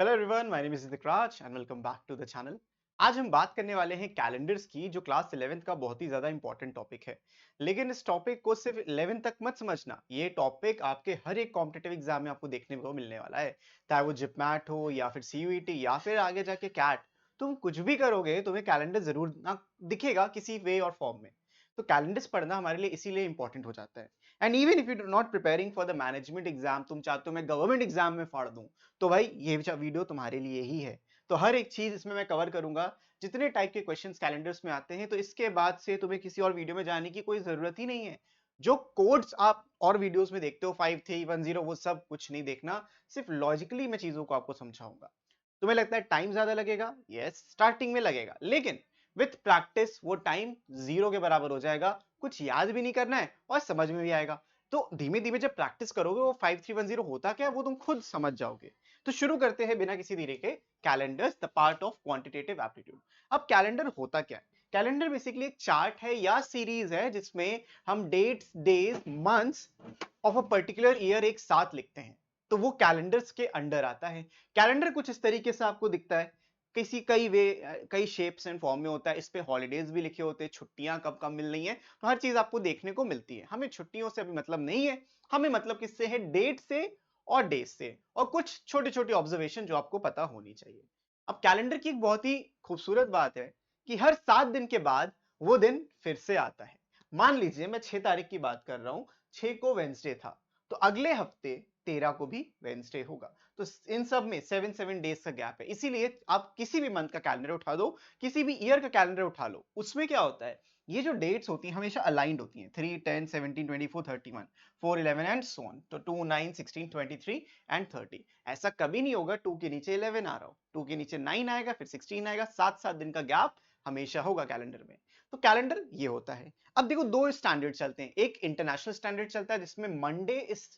Hello everyone, my name is Dikraj and welcome back to the channel. आज हम बात करने वाले हैं कैलेंडर्स की, जो क्लास 11th का बहुत ही ज्यादा इंपॉर्टेंट टॉपिक है। लेकिन इस टॉपिक को सिर्फ 11th तक मत समझना, ये टॉपिक आपके हर एक कॉम्पिटिटिव एग्जाम में आपको देखने को मिलने वाला है। चाहे वो जिपमैट हो या फिर सीयूईटी या फिर आगे जाके कैट, तुम कुछ भी करोगे तुम्हें कैलेंडर जरूर ना दिखेगा किसी वे और फॉर्म में। तो कैलेंडर्स पढ़ना हमारे लिए इसीलिए इंपॉर्टेंट हो जाता है। And even if you not preparing for the management exam, तुम चाहते हो मैं गवर्नमेंट एग्जाम में फाड़ दूं, तो भाई ये वीडियो तुम्हारे लिए ही है। तो हर एक चीज इसमें मैं कवर करूंगा, जितने टाइप के क्वेश्चंस कैलेंडर्स में आते हैं। तो इसके बाद से तुम्हें किसी और वीडियो में जाने की कोई जरूरत ही नहीं है। जो कोड्स आप और वीडियोस में देखते हो 5310, वो सब कुछ नहीं देखना। सिर्फ लॉजिकली मैं चीजों को आपको समझाऊंगा। तुम्हें लगता है टाइम ज्यादा लगेगा? यस, स्टार्टिंग में लगेगा, लेकिन विथ प्रैक्टिस वो टाइम जीरो के बराबर हो जाएगा। कुछ याद भी नहीं करना है और समझ में भी आएगा। तो धीमे धीमे जब प्रैक्टिस करोगे, वो 5310 होता क्या है वो तुम खुद समझ जाओगे। तो शुरू करते हैं बिना किसी देरी के। Calendars the part of quantitative aptitude. अब कैलेंडर होता क्या है? कैलेंडर बेसिकली एक चार्ट है या सीरीज है जिसमें हम dates, days, months of a particular year एक साथ लिखते हैं। तो वो कैलेंडर्स के अंडर आता है। कैलेंडर कुछ इस तरीके से आपको दिखता है, किसी कई शेप्स एंड फॉर्म में होता है। इस पे हॉलीडेज भी लिखे होते हैं, छुट्टियां कब कब मिल रही हैं, तो हर चीज आपको देखने को मिलती है। हमें छुट्टियों से अभी मतलब नहीं है, हमें मतलब किससे है? डेट से और डेज से, और कुछ छोटे छोटे ऑब्जर्वेशन जो आपको पता होनी चाहिए। अब कैलेंडर की एक बहुत ही खूबसूरत बात है कि हर 7 दिन के बाद वो दिन फिर से आता है। मान लीजिए मैं 6 तारीख की बात कर रहा हूं, 6 को वेंसडे था, तो अगले हफ्ते 13 को भी वेंसडे होगा। तो इन सब में 7 7 डेज का गैप है। इसीलिए आप किसी भी मंथ का कैलेंडर उठा दो, किसी भी ईयर का कैलेंडर उठा लो, उसमें क्या होता है? ये जो डेट्स होती हैं हमेशा अलाइंड होती हैं, 3 10 17 24 31, 4 11 एंड सो ऑन। तो 2 9 16 23 एंड 30। ऐसा कभी नहीं होगा 2 के नीचे 11 आ रहा हो, 2 के नीचे 9 आएगा, फिर 16 आएगा। 7 7 दिन का गैप हमेशा होगा कैलेंडर में। तो कैलेंडर ये होता है। अब देखो, दो स्टैंडर्ड चलते हैं। एक इंटरनेशनल स्टैंडर्ड चलता है जिसमें Monday is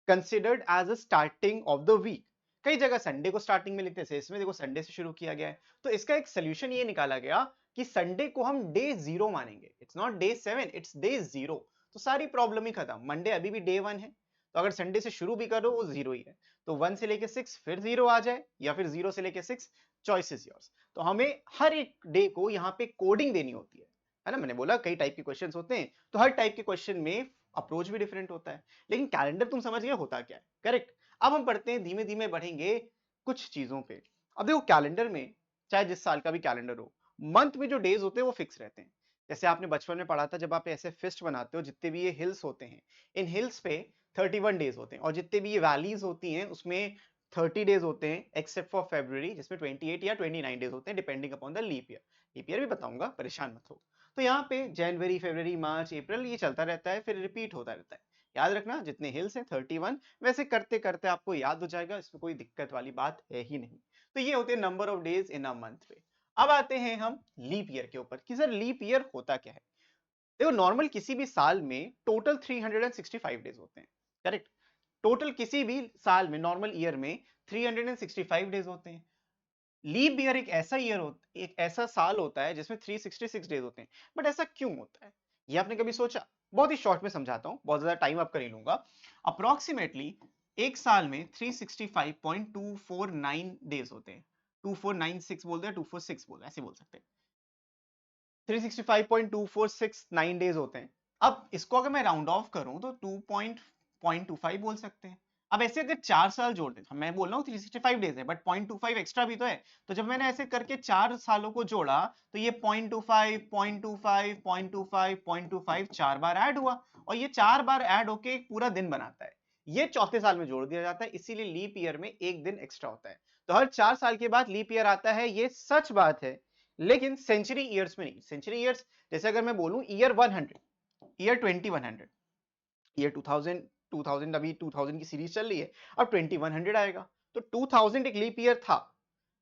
considered as a starting of the week. कई जगह संडे को स्टार्टिंग में लिखते हैं, इसमें देखो संडे से शुरू किया गया है। तो इसका एक सोल्यूशन ये निकाला गया कि संडे को हम डे जीरो मानेंगे। It's not day 7, it's day zero. तो सारी प्रॉब्लम ही खत्म। मंडे अभी भी डे 1 है, तो अगर संडे से शुरू भी करो वो जीरो ही है। तो 1 से लेके 6 फिर जीरो आ जाए, या फिर 0 से लेके 6, चॉइस इज योर्स। तो हमें हर एक डे को यहाँ पे कोडिंग देनी होती है ना। मैंने बोला कई टाइप के क्वेश्चंस होते हैं, तो हर टाइप के क्वेश्चन में अप्रोच भी डिफरेंट होता है। लेकिन कैलेंडर तुम समझ गए होता क्या है, करेक्ट? अब हम पढ़ते हैं, धीमे धीमे बढ़ेंगे कुछ चीजों पे। अब देखो, कैलेंडर में चाहे जिस साल का भी कैलेंडर हो, मंथ में जो डेज होते हैं वो फिक्स रहते हैं। जैसे आपने बचपन में पढ़ा था, जब आप ऐसे फिस्ट बनाते हो, जितने भी ये हिल्स होते हैं, इन हिल्स पे 31 डेज होते हैं, और जितने भी ये वैलीज होती हैं उसमें 30 डेज होते हैं, एक्सेप्ट फॉर फेब्रुवरी जिसमें 28 या 29 डेज होते हैं, depending upon the leap year. Leap year भी बताऊंगा, परेशान मत हो। तो यहाँ पे जनवरी, फरवरी, मार्च, अप्रैल ये चलता रहता है, फिर रिपीट होता रहता है। याद रखना, जितने हिल्स हैं 31, वैसे करते करते आपको याद हो जाएगा, इसमें कोई दिक्कत वाली बात है ही नहीं। तो ये होते हैं number of days in a month पे। अब आते हैं हम लीप ईयर के ऊपर कि सर लीप ईयर होता क्या है। देखो, नॉर्मल किसी भी साल में टोटल 365 डेज होते हैं, करेक्ट? टोटल किसी भी साल में, नॉर्मल ईयर में 365 डेज होते हैं। लीप ईयर एक ऐसा साल होता है जिसमें 366 डेज होते हैं। बट ऐसा क्यों होता है, ये आपने कभी सोचा? बहुत ही शॉर्ट में समझाता हूं, बहुत ज्यादा टाइम आपका नहीं लूंगा। अप्रोक्सीमेटली एक साल में 365.249 डेज होते हैं। 2496 बोलते हैं, 246 बोलते हैं, ऐसे बोल सकते हैं। 365.2469 डेज होते हैं। अब इसको अगर मैं राउंड ऑफ करूं तो 2.25 बोल सकते हैं। अब ऐसे अगर 4 साल जोड़ दें, मैं बोल रहा हूँ 365 डेज है, बट 0.25 एक्स्ट्रा भी तो है। तो जब मैंने ऐसे करके 4 सालों को जोड़ा, तो ये 0.25 0.25 0.25 0.25 4 बार ऐड हुआ, और ये 4 बार ऐड होके एक पूरा दिन बनाता है। ये चौथे साल में जोड़ दिया जाता है, इसीलिए लीप ईयर में एक दिन एक्स्ट्रा होता है। तो हर 4 साल के बाद लीप ईयर आता है, ये सच बात है। लेकिन सेंचुरी ईयर्स में नहीं। सेंचुरी ईयर्स, जैसे अगर मैं बोलूं ईयर 100, ईयर 2100, ईयर 2000, 2000 अभी 2000 की सीरीज चल रही है, अब 2100 आएगा। तो 2000 एक लीप ईयर था,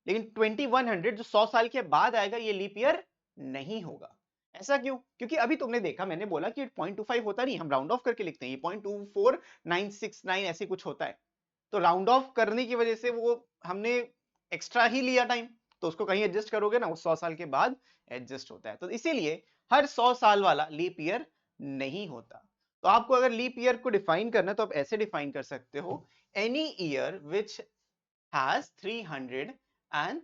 लेकिन 2100 जो 100 साल के बाद आएगा, ये लीप ईयर नहीं होगा। ऐसा क्यों? क्योंकि अभी तुमने देखा, मैंने बोला कि 0.25 होता नहीं, हम राउंड ऑफ करके लिखते हैं, ये 0.24969 ऐसे कुछ होता है। तो राउंड ऑफ करने की वजह से वो हमने एक्स्ट्रा ही लिया टाइम, तो उसको कहीं एडजस्ट करोगे ना, वो 100 साल के बाद एडजस्ट होता है। तो इसीलिए हर 100 साल वाला लीप ईयर नहीं होता। तो आपको अगर लीप ईयर को डिफाइन करना है, तो आप ऐसे डिफाइन कर सकते हो, any year which has 300 and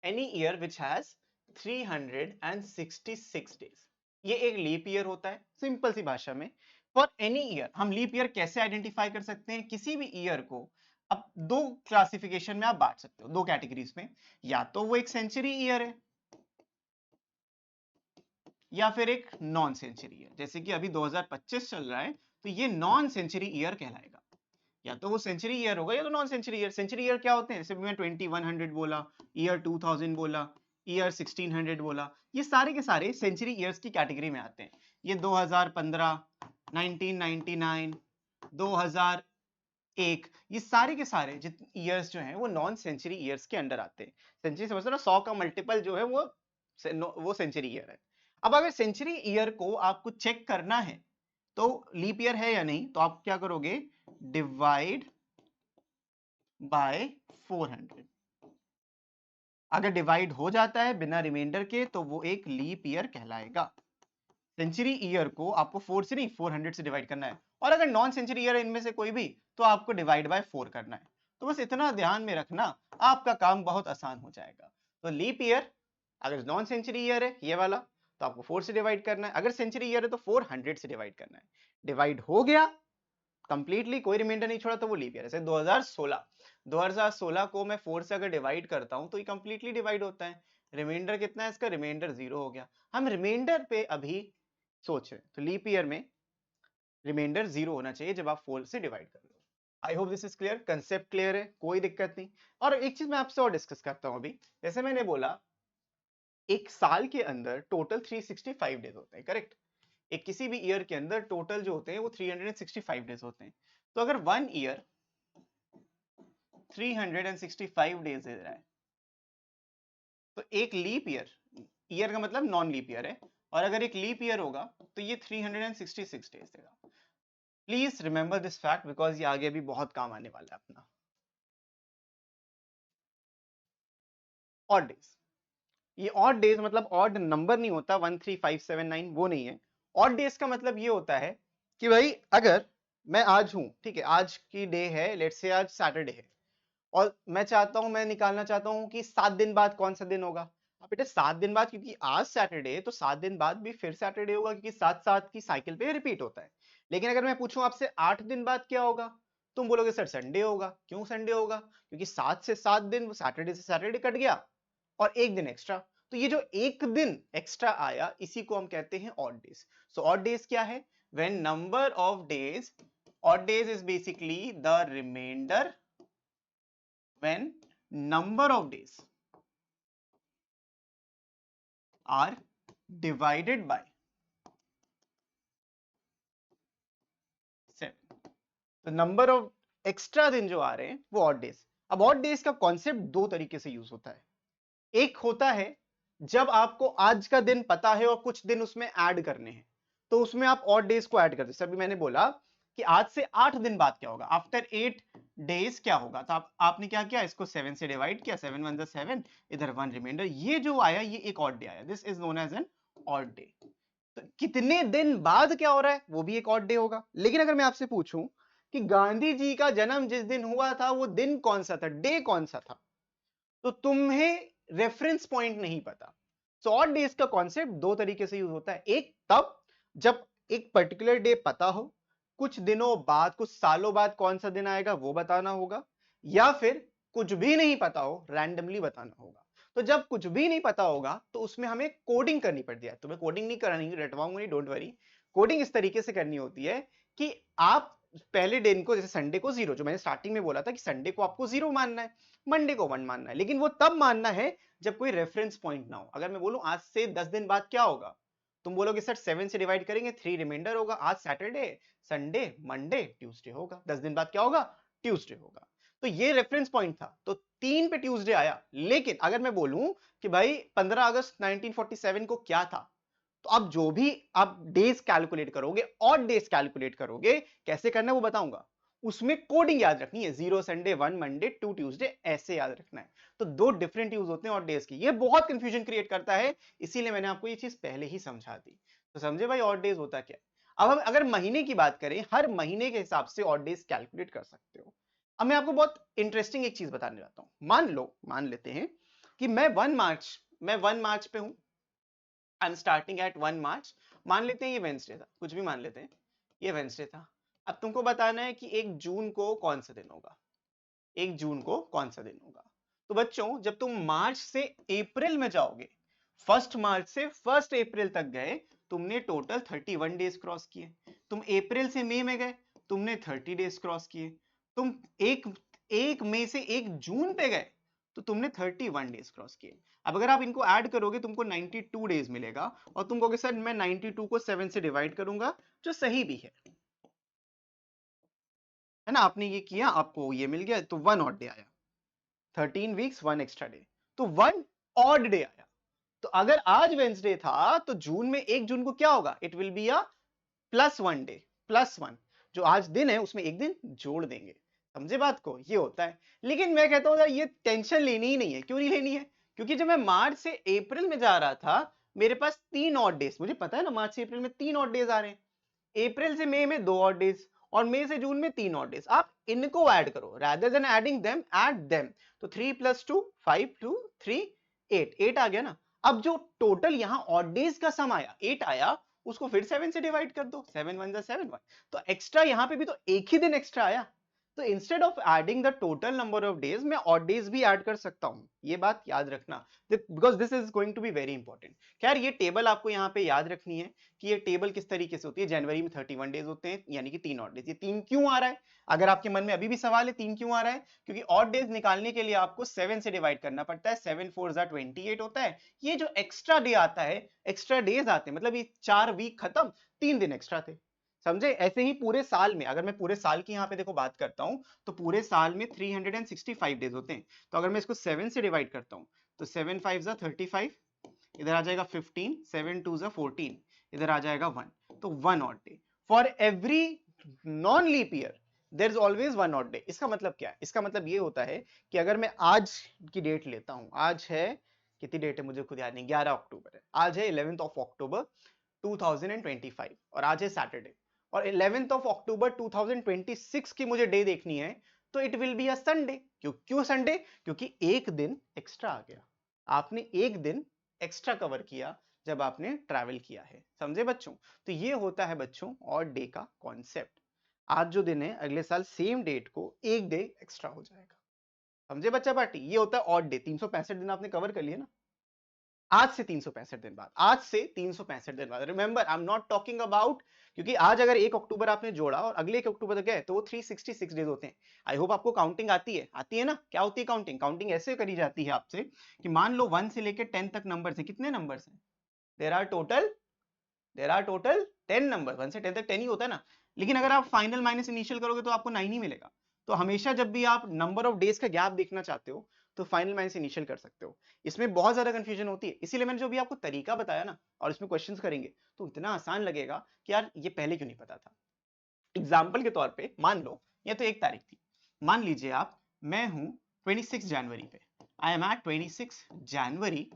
any year which has 366 days, ये एक लीप ईयर होता है। सिंपल सी भाषा में फॉर एनी ईयर, हम लीप ईयर कैसे आइडेंटिफाई कर सकते हैं? किसी भी ईयर को अब दो क्लासिफिकेशन में आप बांट सकते हो, दो कैटेगरीज में। या तो वो एक सेंचुरी ईयर है या फिर एक नॉन सेंचुरी ईयर। जैसे कि अभी 2025 चल रहा है तो ये नॉन सेंचुरी ईयर कहलाएगा। या तो वो सेंचुरी ईयर होगा या तो non century year. Century year क्या होते हैं? जैसे मैं 2100 बोला, ईयर 2000 बोला, ईयर 1600 बोला, ये सारे के सारे सेंचुरी ईयर्स की कैटेगरी में आते हैं। ये 2015, 1999, 2001, ये सारे के सारे जितने ईयर्स जो हैं वो नॉन सेंचुरी ईयर्स के अंडर आते हैं। सेंचुरी समझ लो, 100 का मल्टीपल जो है वो सेंचुरी ईयर है। अब अगर सेंचुरी ईयर को आपको चेक करना है तो लीप ईयर है या नहीं, तो आप क्या करोगे? Divide by 400। अगर डिवाइड हो जाता है बिना रिमाइंडर के तो वो एक लीप ईयर कहलाएगा। सेंचुरी ईयर को आपको 4 से नहीं 400 से डिवाइड करना है, और अगर नॉन सेंचुरी ईयर है इनमें से कोई भी तो आपको डिवाइड बाय 4 करना है। तो बस इतना ध्यान में रखना, आपका काम बहुत आसान हो जाएगा। तो लीप ईयर अगर नॉन सेंचुरी ईयर है ये वाला तो आपको 4 से डिवाइड करना है, अगर सेंचुरी ईयर है तो 400 से डिवाइड करना है। डिवाइड हो गया कंप्लीटली, कोई रिमाइंडर नहीं छोड़ा तो वो लीप ईयर है। जैसे 2016 को मैं 4 से अगर डिवाइड करता हूं तो ये कंप्लीटली डिवाइड होता है। रिमाइंडर कितना है इसका? रिमाइंडर 0 हो गया। हम रिमाइंडर पे अभी सोच रहे हैं तो लीप ईयर में रिमाइंडर 0 होना चाहिए जब आप 4 से डिवाइड कर लो। I hope this is clear, concept clear है, कोई दिक्कत नहीं। और एक चीज मैं आपसे और डिस्कस करता हूं अभी। जैसे मैंने बोला एक साल के अंदर टोटल 365 डेज होते हैं, करेक्ट? एक किसी भी ईयर के अंदर टोटल जो होते हैं वो 365 डेज होते हैं। तो अगर वन ईयर 365 डेज दे रहा है तो एक लीप ईयर, ईयर का मतलब नॉन लीप ईयर है, और अगर एक लीप ईयर होगा तो ये 366 डेज देगा। Please remember this fact because ये आगे भी बहुत काम आने वाला है अपना। ऑड डेज, ये ऑड डेज मतलब ऑड नंबर नहीं होता 13579, वो नहीं है। ऑड डेज का मतलब ये होता है कि भाई अगर मैं आज हूं, ठीक है, आज की डे है, लेट्स से आज सैटरडे है, और मैं चाहता हूं, मैं निकालना चाहता हूं कि 7 दिन बाद कौन सा दिन होगा। अब बेटा 7 दिन बाद, क्योंकि आज सैटरडे है तो 7 दिन बाद भी फिर सैटरडे होगा, क्योंकि 7-7 की साइकिल पे रिपीट होता है। लेकिन अगर मैं पूछूं आपसे 8 दिन बाद क्या होगा, तुम बोलोगे सर संडे होगा। क्यों संडे होगा? क्योंकि 7 से 7 दिन सैटरडे से सैटरडे कट गया और एक दिन एक्स्ट्रा। तो ये जो एक दिन एक्स्ट्रा आया इसी को हम कहते हैं odd days. So odd days क्या है? When number of days, odd days is basically the remainder when number of days are divided by 7। तो नंबर ऑफ एक्स्ट्रा दिन जो आ रहे हैं वो ऑड डेज। अब ऑड डेज का कॉन्सेप्ट दो तरीके से यूज होता है। एक होता है जब आपको आज का दिन पता है और कुछ दिन उसमें ऐड करने हैं, तो उसमें आप ऑड डेज को ऐड करते हैं। अभी मैंने बोला कि आज से 8 दिन बाद क्या होगा, आफ्टर 8 डेज क्या होगा, तो आपने क्या किया, इसको 7 से डिवाइड किया, 7 1 जा 7, इधर 1 रिमाइंडर, ये जो आया ये एक ऑड डे आया। This is known as an odd day. तो कितने दिन बाद क्या हो रहा है वो भी एक ऑड डे होगा। लेकिन अगर मैं आपसे पूछूं कि गांधी जी का जन्म जिस दिन हुआ था वो दिन कौन सा था, डे कौन सा था, तो तुम्हें रेफरेंस पॉइंट नहीं पता। सो ऑड डेज का कॉन्सेप्ट दो तरीके से यूज होता है। एक तब जब एक पर्टिकुलर डे पता हो, कुछ दिनों बाद, कुछ सालों बाद कौन सा दिन आएगा वो बताना होगा, या फिर कुछ भी नहीं पता हो, रैंडमली बताना होगा। तो जब कुछ भी नहीं पता होगा तो उसमें हमें कोडिंग करनी पड़ती है। तुम्हें कोडिंग नहीं करनी, रटवाऊंगा नहीं, डोंट वरी। कोडिंग इस तरीके से करनी होती है कि आप पहले दिन को, जैसे संडे को 0, जो मैंने स्टार्टिंग में बोला था कि संडे को आपको 0 मानना है, मंडे को 1 मानना है, लेकिन वो तब मानना है जब कोई रेफरेंस पॉइंट ना हो। अगर मैं बोलूं आज से 10 दिन बाद क्या होगा, तुम बोलोगे सर 7 से डिवाइड करेंगे, 3 रिमाइंडर होगा, आज सैटरडे, संडे, मंडे, ट्यूसडे होगा, 10 दिन बाद क्या होगा, ट्यूसडे होगा। तो ये रेफरेंस पॉइंट था, तो 3 पे ट्यूसडे आया। लेकिन अगर मैं बोलूं कि भाई 15 अगस्त 1947 को क्या था, तो अब जो भी आप डेज कैलकुलेट करोगे, ऑड डेज कैलकुलेट करोगे, कैसे करना है वो बताऊंगा। उसमें कोडिंग याद रखनी है, 0 संडे, 1 मंडे, 2 ट्यूसडे, ऐसे याद रखना है। तो दो डिफरेंट यूज होते हैं ऑड डेज की। ये बहुत कंफ्यूजन क्रिएट करता है, इसीलिए मैंने आपको ये चीज पहले ही समझा दी। तो समझे भाई ऑड डेज होता क्या है। अब हम अगर महीने की बात करें, हर महीने के हिसाब से ऑड डेज कैलकुलेट कर सकते हो। अब मैं आपको बहुत इंटरेस्टिंग एक चीज बताने जाता हूं। मान लेते हैं कि मैं 1 मार्च पे हूं, आई एम स्टार्टिंग एट 1 मार्च। मान लेते हैं ये वेंसडे था, कुछ भी मान लेते हैं, ये वेंसडे था। अब तुमको बताना है कि 1 जून को कौन सा दिन होगा, 1 जून को कौन सा दिन होगा। तो बच्चों जब तुम मार्च से अप्रैल में जाओगे, 1 मार्च से 1 अप्रैल तक गए, तुमने टोटल 31 डेज क्रॉस किए। तुम अप्रैल से मई में गए, तुमने 30 डेज क्रॉस किए। तुम एक एक मई से 1 जून पे गए तो तुमने 31 डेज क्रॉस किए। अब अगर आप इनको ऐड करोगे तुमको 92 डेज मिलेगा, और तुम कहोगे सर मैं 92 को 7 से डिवाइड करूंगा, जो सही भी है ना। आपने ये किया, आपको ये मिल गया, तो 1 ऑड डे आया। 13 वीक्स 1 एक्स्ट्रा डे, तो 1 ऑड डे आया। तो अगर आज वेंसडे था तो जून में 1 जून को क्या होगा, it will be a +1 day, +1। जो आज दिन है उसमें एक दिन जोड़ देंगे। समझे बात को, ये होता है। लेकिन मैं कहता हूं यार ये टेंशन लेनी ही नहीं है। क्यों नहीं लेनी है? क्योंकि जब मैं मार्च से अप्रैल में जा रहा था, मेरे पास 3 ऑड डेज, मुझे पता है ना मार्च से अप्रैल में 3 ऑड डेज आ रहे हैं, अप्रैल से मई में 2 ऑड डेज, और मई से जून में 3 ऑड डेज। आप इनको ऐड करो, rather than adding them, add them। तो 3 + 2 5 2 3 8 8 आ गया ना। अब जो टोटल यहाँ ऑड डेज का सम आया 8 आया, उसको फिर 7 से डिवाइड कर दो, 7 1 7 1। तो एक्स्ट्रा यहाँ पे भी तो एक ही दिन एक्स्ट्रा आया। तो instead of adding the total number of days, मैं ऑड डेज भी ऐड कर सकता हूँ। ये बात याद रखना, because this is going to be very important. खैर ये टेबल आपको यहाँ पे याद रखनी है कि ये टेबल किस तरीके से होती है। जनवरी में 31 डेज होते हैं, यानी कि 3 ऑड डेज। ये 3 क्यों आ रहा है? अगर आपके मन में अभी भी सवाल है 3 क्यों आ रहा है, क्योंकि ऑड डेज निकालने के लिए आपको 7 से डिवाइड करना पड़ता है। 7 4 28 होता है। ये जो एक्स्ट्रा डे आता है, एक्स्ट्रा डेज आते हैं, मतलब ये 4 वीक खत्म, 3 दिन एक्स्ट्रा थे। समझे? ऐसे ही पूरे साल में, अगर मैं पूरे साल की यहाँ पे देखो बात करता हूँ, तो पूरे साल में 365 डेज होते हैं। तो अगर मैं इसको 7 से डिवाइड करता हूँ, तो 7 5 35, इधर आ जाएगा 15, 7 2 14, इधर आ जाएगा 1। तो 1 odd day for every non leap year, there is always 1 odd day. इसका मतलब क्या है? इसका मतलब ये होता है कि अगर मैं आज की डेट लेता हूं, आज है, कितनी डेट है मुझे खुद याद नहीं, 11 अक्टूबर है। आज है 11 अक्टूबर 2025, और आज है सैटरडे, और 11 अक्टूबर 2026 की मुझे डे देखनी है, तो it will be a Sunday. क्यों संडे? क्योंकि एक दिन एक्स्ट्रा आ गया, आपने एक दिन एक्स्ट्रा कवर किया जब आपने ट्रैवल किया है। समझे बच्चों? तो ये होता है बच्चों ऑड डे का कॉन्सेप्ट। आज जो दिन है, अगले साल सेम डेट को एक डे एक्स्ट्रा हो जाएगा। समझे बच्चा पार्टी? ये होता है ऑड डे। 365 दिन आपने कवर कर लिया ना। आज से 365 दिन बाद, आज से 365 दिन बाद। Remember I am not talking about, क्योंकि आज अगर 1 अक्टूबर आपने जोड़ा और अगले 1 अक्टूबर तक गए तो वो 366 डेज होते हैं। आई होप आपको काउंटिंग आती है। आती है ना? क्या होती है काउंटिंग? काउंटिंग ऐसे करी जाती है आपसे कि मान लो 1 से लेकर 10 तक नंबर है। कितने नंबर हैं? There are total 10 number. 1 से 10 तक 10 ही होता है ना। लेकिन अगर आप फाइनल माइनस इनिशियल करोगे तो आपको 9 ही मिलेगा। तो हमेशा जब भी आप नंबर ऑफ डेज का गैप देखना चाहते हो तो फाइनल माइनस इनिशियल कर सकते हो। इसमें बहुत ज्यादा कंफ्यूजन होती है, इसीलिए मैंने जो भी आपको तरीका बताया ना, और इसमें क्वेश्चंस करेंगे तो इतना आसान लगेगा कि यार ये पहले क्यों नहीं पता था। एग्जाम्पल के तौर पे मान लो ये तो 1 तारीख थी, मान लीजिए आप, मैं हूं 26 जनवरी पे, आई एम एट 26 जनवरी,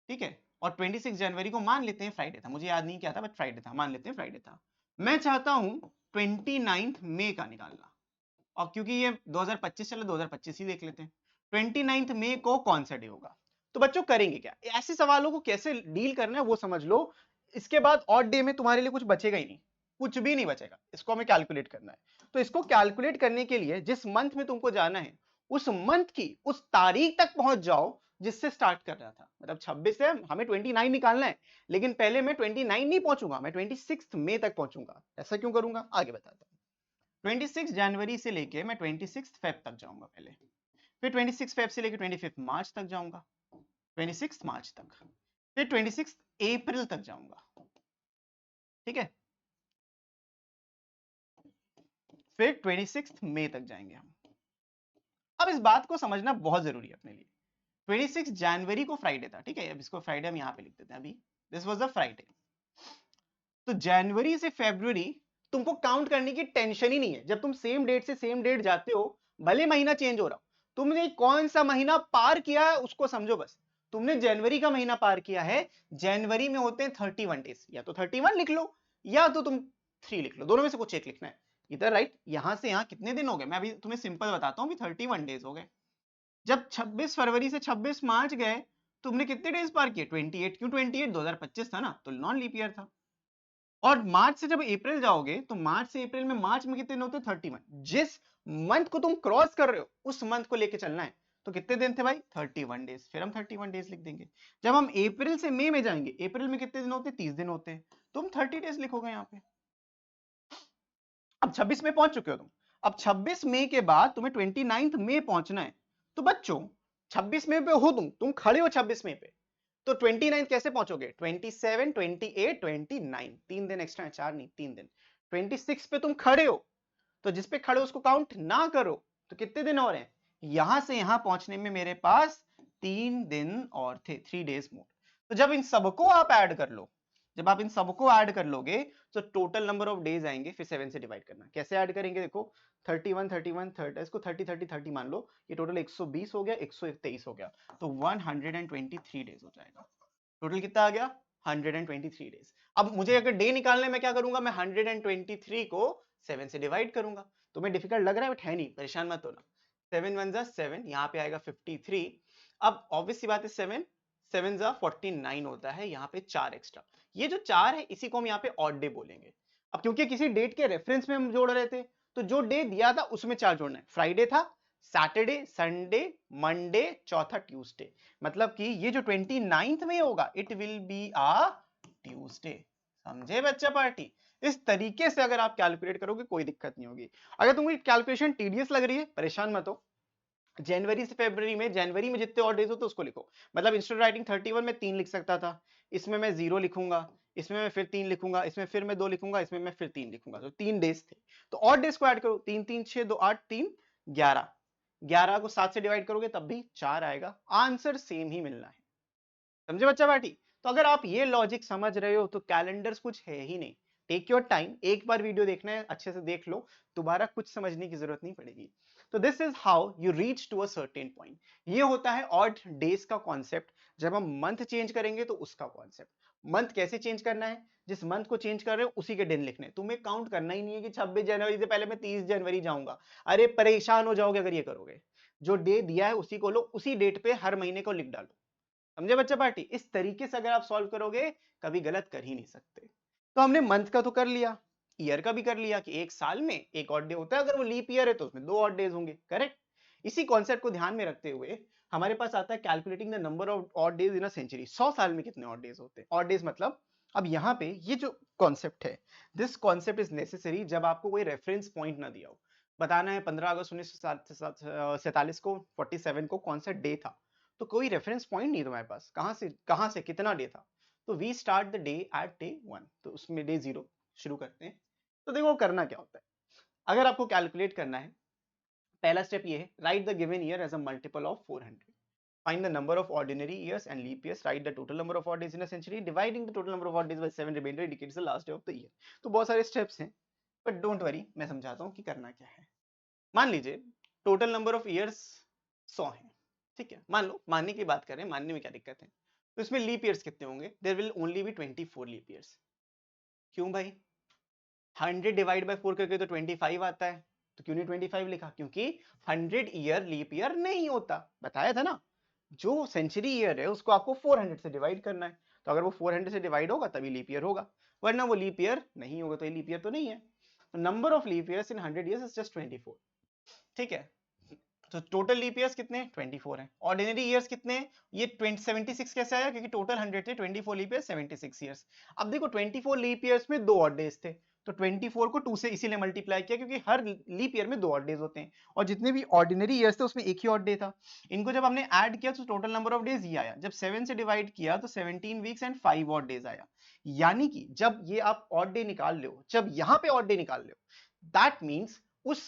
ठीक है। और 26 जनवरी को मान लेते हैं फ्राइडे था, मुझे याद नहीं क्या था बट फ्राइडे था, मान लेते हैं फ्राइडे था। मैं चाहता हूं 29 मई का निकालना, और क्योंकि ये 2025 चले 2025 ही देख लेते हैं। 29 मई को कौन सा डे होगा? तो बच्चों करेंगे क्या, ऐसे सवालों को कैसे डील करना है वो समझ लो। इसके बाद ऑड डे में तुम्हारे लिए कुछ बचेगा ही नहीं, कुछ भी नहीं बचेगा। इसको हमें कैलकुलेट करना है। तो इसको कैलकुलेट करने के लिए जिस मंथ में तुमको जाना है, उस मंथ की उस तारीख तक पहुंच जाओ जिससे स्टार्ट कर रहा था। मतलब 26 से हमें 29 निकालना है, लेकिन पहले मैं 29 नहीं पहुंचूंगा, मैं 26 मई तक पहुंचूंगा। ऐसा क्यों करूंगा, आगे बताता हूं। 26 जनवरी से लेके मैं 26 फेब तक जाऊंगा पहले, फिर 26 फेब से लेके 25 मार्च तक जाऊंगा, 26 मार्च तक, फिर 26 अप्रैल तक जाऊंगा, ठीक है, फिर 26 मई तक जाएंगे हम। अब इस बात को समझना बहुत जरूरी है अपने लिए। 26 जनवरी को फ्राइडे था, ठीक है, अब इसको फ्राइडे हम यहाँ पे लिख देते हैं अभी, दिस वाज द फ्राइडे। तो जनवरी से फरवरी तुमको काउंट करने की टेंशन ही नहीं है। जब तुम सेम डेट से सेम डेट जाते हो, भले महीना चेंज हो रहा हो, तुमने कौन सा महीना पार किया है उसको समझो बस। तुमने जनवरी का महीना पार किया है, जनवरी में होते हैं 31 डेज, या तो 31 लिख लो या तो तुम 3 लिख लो, दोनों में से कुछ एक लिखना है। इधर राइट, यहां से यहां कितने दिन हो गए, मैं अभी तुम्हें सिंपल बताता हूँ, अभी 31 डेज हो गए। जब 26 फरवरी से 26 मार्च गए, तुमने कितने डेज पार किए, 28। क्यों 28? 2025 था ना, तो नॉन लीप ईयर था। और मार्च से जब अप्रैल जाओगे, तो मार्च से अप्रैल में, मार्च में कितने दिन होते हैं, 31। जिस मंथ को तुम क्रॉस कर रहे हो उस मंथ को लेके चलना है। तो कितने दिन थे भाई, 31 डेज, फिर हम 31 डेज लिख देंगे। जब हम अप्रैल से मई में जाएंगे, अप्रैल में कितने दिन होते हैं, 30 दिन होते हैं, तुम 30 डेज लिखोगे यहाँ पे। अब 26 में पहुंच चुके हो तुम। अब 26 मई के बाद तुम्हें 29 मई पहुंचना है। तो बच्चों 26 मई पे हो तुम खड़े हो 26 मई पे, तो 29 कैसे पहुंचोगे, 27, 28, 29, 3 दिन एक्स्ट्रा है, 4 नहीं 3 दिन। 26 पे तुम खड़े हो, तो जिस पे खड़े हो उसको काउंट ना करो, तो कितने दिन और हैं, यहां से यहां पहुंचने में मेरे पास 3 दिन और थे, 3 डेज मोर। तो जब इन सबको आप ऐड कर लो, जब आप इन सबको ऐड कर लोगे, तो टोटल नंबर ऑफ डेज आएंगे, फिर 7 से डिवाइड करना। कैसे ऐड करेंगे, देखो 31 31 30, इसको 30 30 30 मान लो, ये टोटल 120 हो गया, 123 हो गया, तो 123 डेज हो जाएगा। टोटल कितना आ गया, 123 डेज। अब मुझे अगर डे निकालने में क्या करूंगा, मैं 123 को 7 से डिवाइड करूंगा। तुम्हें डिफिकल्ट लग रहा है, बट है नहीं, परेशान मत होना। 7 1 जा 7, यहाँ पे आएगा 53। अब ऑब्वियस सी बात है, 7 7 जा 49 होता है, यहाँ पे 4 एक्स्ट्रा। ये जो 4 है, इसी को हम यहाँ पे ऑड डे बोलेंगे। अब क्योंकि किसी डेट के रेफरेंस में हम जोड़ रहे थे, तो जो डे दिया था उसमें 4 जोड़ना है। फ्राइडे था, सैटरडे, संडे, मंडे, चौथा ट्यूसडे। मतलब कि ये जो 29th में होगा, it will be a Tuesday. समझे बच्चा पार्टी? इस तरीके से अगर आप कैलकुलेट करोगे, कोई दिक्कत नहीं होगी। अगर तुमको कैलकुलेशन टीडियस लग रही है, परेशान मत हो। जनवरी से फरवरी में, जनवरी में जितने और डेज होते उसको लिखो। मतलब इंस्टेड राइटिंग 31 में 3 लिख सकता था, इसमें मैं 0 लिखूंगा, इसमें मैं फिर 3 लिखूंगा, इसमें फिर मैं 2 लिखूंगा, इसमें मैं फिर 3 लिखूंगा, तो 3 डेज थे। तो और डेज को ऐड करो, 3 3 6 2 8 3 11, 11 को 7 से डिवाइड करोगे तब भी 4 आएगा। आंसर सेम ही मिलना है। समझे बच्चा पार्टी? तो अगर आप ये लॉजिक समझ रहे हो, तो कैलेंडर्स कुछ है ही नहीं। टेक योर टाइम, एक बार वीडियो देखना है, अच्छे से देख लो, दोबारा कुछ समझने की जरूरत नहीं पड़ेगी। तो this is how you reach to a certain point. ये होता है ऑड डेज का कॉन्सेप्ट। जब हम मंथ चेंज करेंगे तो उसका कॉन्सेप्ट। मंथ कैसे चेंज करना है, जिस मंथ को चेंज कर रहे हो उसी के दिन लिखने, तुम्हें काउंट करना ही नहीं है कि 26 जनवरी से पहले मैं 30 जनवरी जाऊंगा। अरे परेशान हो जाओगे अगर ये करोगे। जो डे दिया है उसी को लो, उसी डेट पे हर महीने को लिख डालो। समझे बच्चा पार्टी? इस तरीके से अगर आप सॉल्व करोगे, कभी गलत कर ही नहीं सकते। तो हमने मंथ का तो कर लिया, ईयर का भी कर लिया कि एक साल में एक ऑड डे होता है, अगर वो लीप ईयर है तो उसमें 2 ऑड डेज होंगे, करेक्ट। इसी कॉन्सेप्ट को ध्यान में रखते हुए हमारे पास आता है calculating the number of odd days in a century. 100 साल में कितने ऑड डेज होते हैं, ऑड डेज मतलब। अब यहाँ पे ये जो कॉन्सेप्ट है, दिस कॉन्सेप्ट इज नेसेसरी जब आपको कोई रेफरेंस पॉइंट ना दिया हो। बताना है 15 अगस्त 1947 को, 47 को कौन सा डे था, तो कोई रेफरेंस पॉइंट नहीं तुम्हारे पास, कहां से कितना डे था। तो we start the day at day 1, तो उसमें डे 0 शुरू करते हैं। तो देखो करना क्या होता है, अगर आपको कैलकुलेट करना है, पहला स्टेप ये है, write the given year as a multiple of 400। Find the number of ordinary years and leap years. Write the total number of odd days in a century. Dividing the total number of odd days by 7 remainder indicates the last day of the year. तो बहुत सारे steps हैं, but don't worry, मैं समझाता हूँ कि करना क्या है। मान लीजिए टोटल नंबर ऑफ ईयर्स 100 है, ठीक है, मान लो, मानने की बात करें, मानने में क्या दिक्कत है। तो इसमें लीप ईयर्स कितने होंगे, there will only be 24 leap years. क्यों भाई, 100 डिवाइड बाय 4 करके तो 25 आता है, तो क्यों नहीं 25 लिखा, क्योंकि 100 ईयर लीप ईयर नहीं होता, बताया था ना। जो सेंचुरी ईयर है उसको आपको 400 से डिवाइड करना है, तो अगर वो 400 से डिवाइड होगा तभी लीप ईयर होगा, वरना वो लीप ईयर नहीं होगा, तो ये लीप ईयर तो नहीं है। Number of leap years in 100 years is just 24, ठीक है। तो टोटल लीप ईयर्स कितने, 24 हैं। ऑर्डिनरी ईयर्स कितने हैं, ये 76 कैसे आया, क्योंकि टोटल 100 थे, 24 लीप ईयर 76 ईयर्स। अब देखो 24 लीप ईयर्स में 2 ऑड डेज थे, तो 24 को 2 से इसीलिए मल्टीप्लाई किया, क्योंकि हर लीप ईयर में 2 ऑड डेज होते हैं, और जितने भी ऑर्डिनरी ईयर्स थे उसमें एक ही ऑड डे था। इनको जब हमने ऐड किया तो टोटल नंबर ऑफ डेज ये आया, जब 7 से डिवाइड किया तो 17 वीक्स एंड 5 ऑड डेज आया। यानी कि जब ये आप ऑड डे निकाल लो, जब यहां पे ऑड डे निकाल लो, दैट मींस उस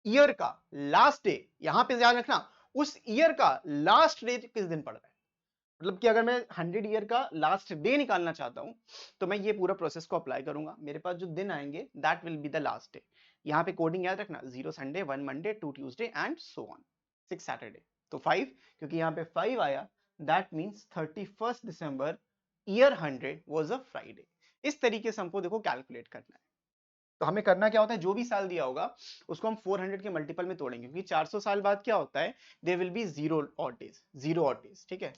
ईयर का लास्ट डे, यहां पे ध्यान रखना, उस ईयर का लास्ट डे किस दिन पड़ रहा है। मतलब कि अगर मैं 100 ईयर का लास्ट डे निकालना चाहता हूं, तो मैं ये पूरा प्रोसेस को अप्लाई करूंगा, मेरे पास जो दिन आएंगे that will be the last day. यहां पे कोडिंग याद रखना, 0 Sunday, 1 Monday, 2 Tuesday and so on, 6 Saturday. तो 5, क्योंकि यहां पे 5 आया, that means 31 December year 100 was a Friday. इस तरीके से हमको देखो कैलकुलेट करना है। तो हमें करना क्या होता है, जो भी साल दिया होगा उसको हम 400 के मल्टीपल में तोड़ेंगे, क्योंकि 400 साल बाद क्या होता है, they will be zero odd days, ठीक है।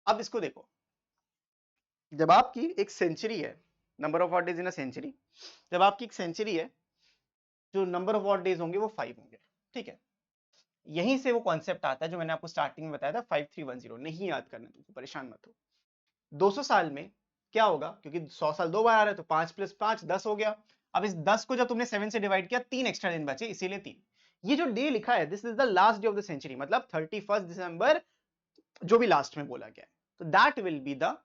अब इसको देखो, जब आपकी एक सेंचुरी है, number of odd days in a century, जब आपकी एक सेंचुरी है, जो नंबर ऑफ ऑड डेज होंगे वो 5 होंगे, ठीक है। यहीं से वो कॉन्सेप्ट आता है जो मैंने आपको स्टार्टिंग में बताया था, 5310, नहीं याद करना तुमको, परेशान मत हो। 200 साल में क्या होगा, क्योंकि 100 साल 2 बार आ रहा है, तो 5 + 5 10 हो गया। अब इस 10 को जब तुमने 7 से डिवाइड किया, 3 एक्स्ट्रा दिन बचे, इसीलिए 3। ये जो डे लिखा है, this is the last day of the century, मतलब 31 दिसंबर, जो भी लास्ट में बोला गया है, तो that will be the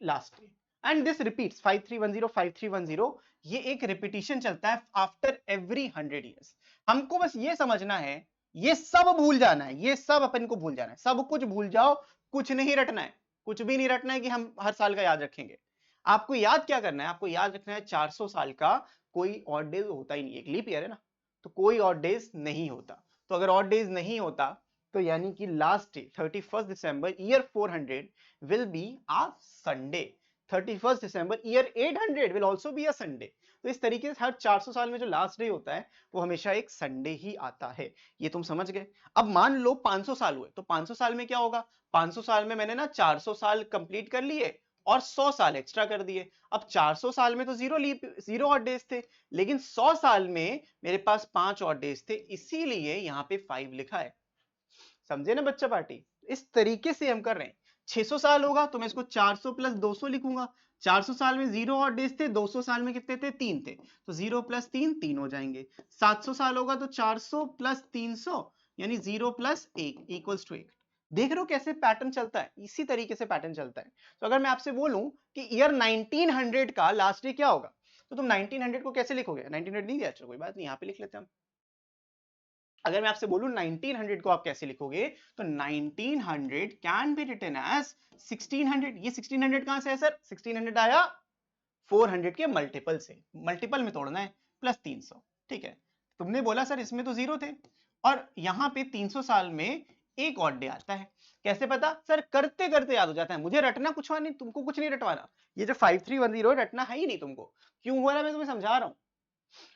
last day. And this repeats 5310 ये एक रिपीटिशन चलता है आफ्टर एवरी 100 ईयर्स। हमको बस ये समझना है, ये सब भूल जाना है, ये सब अपन को भूल जाना है, सब कुछ भूल जाओ, कुछ नहीं रटना है, कुछ भी नहीं रटना है कि हम हर साल का याद रखेंगे। आपको याद क्या करना है, आपको याद रखना है 400 साल का कोई ऑड डेज होता ही नहीं, एक लीप ईयर है ना, तो कोई ऑड डेज नहीं होता। तो अगर ऑड डेज नहीं होता, तो यानी कि last day 31 December year 400 will be a Sunday. 31 December year 800 will also be a Sunday. तो इस तरीके से हर 400 साल में जो लास्ट डे होता है वो हमेशा एक संडे ही आता है, ये तुम समझ गए। अब मान लो 500 साल हुए, तो 500 साल में क्या होगा, 500 साल में मैंने ना 400 साल कंप्लीट कर लिए और 100 साल एक्स्ट्रा कर दिए। अब 400 साल में तो जीरो ऑड डेज थे, लेकिन 100 साल में मेरे पास 5 ऑड डेज थे, इसीलिए यहाँ पे 5 लिखा है। समझे ना बच्चा पार्टी, इस तरीके से हम कर रहे हैं। 600 साल होगा तो मैं इसको 400 + 200 लिखूंगा। 400 साल में जीरो और डेज थे, 200 साल में कितने थे, 3 थे, तो 0 + 3 3 हो जाएंगे। 700 साल होगा तो 400 + 300 यानी 0 + 1 = 1। देख रहे हो कैसे पैटर्न चलता है, इसी तरीके से पैटर्न चलता है। तो अगर मैं आपसे बोलूं कि ईयर 1900 का लास्ट डे क्या होगा, तो तुम 1900 को कैसे लिखोगे, 1900 नहीं दिया, चलो कोई बात नहीं, यहाँ पे लिख लेते हैं हम। अगर मैं आपसे बोलूं 1900 को आप कैसे लिखोगे, तो 1900 कैन बी रिटन एज 1600। ये 1600 कहां से है सर, 1600 आया 400 के मल्टीपल से, मल्टीपल में तोड़ना है, प्लस 300, ठीक है। तुमने बोला सर इसमें तो जीरो थे, और यहां पे 300 साल में एक ऑड डे आता है। कैसे पता सर, करते करते याद हो जाता है, मुझे रटना कुछ नहीं, तुमको कुछ नहीं रटवाना। ये जो 5310 रटना है ही नहीं तुमको, क्यों हो रहा है मैं तुम्हें समझा रहा हूं,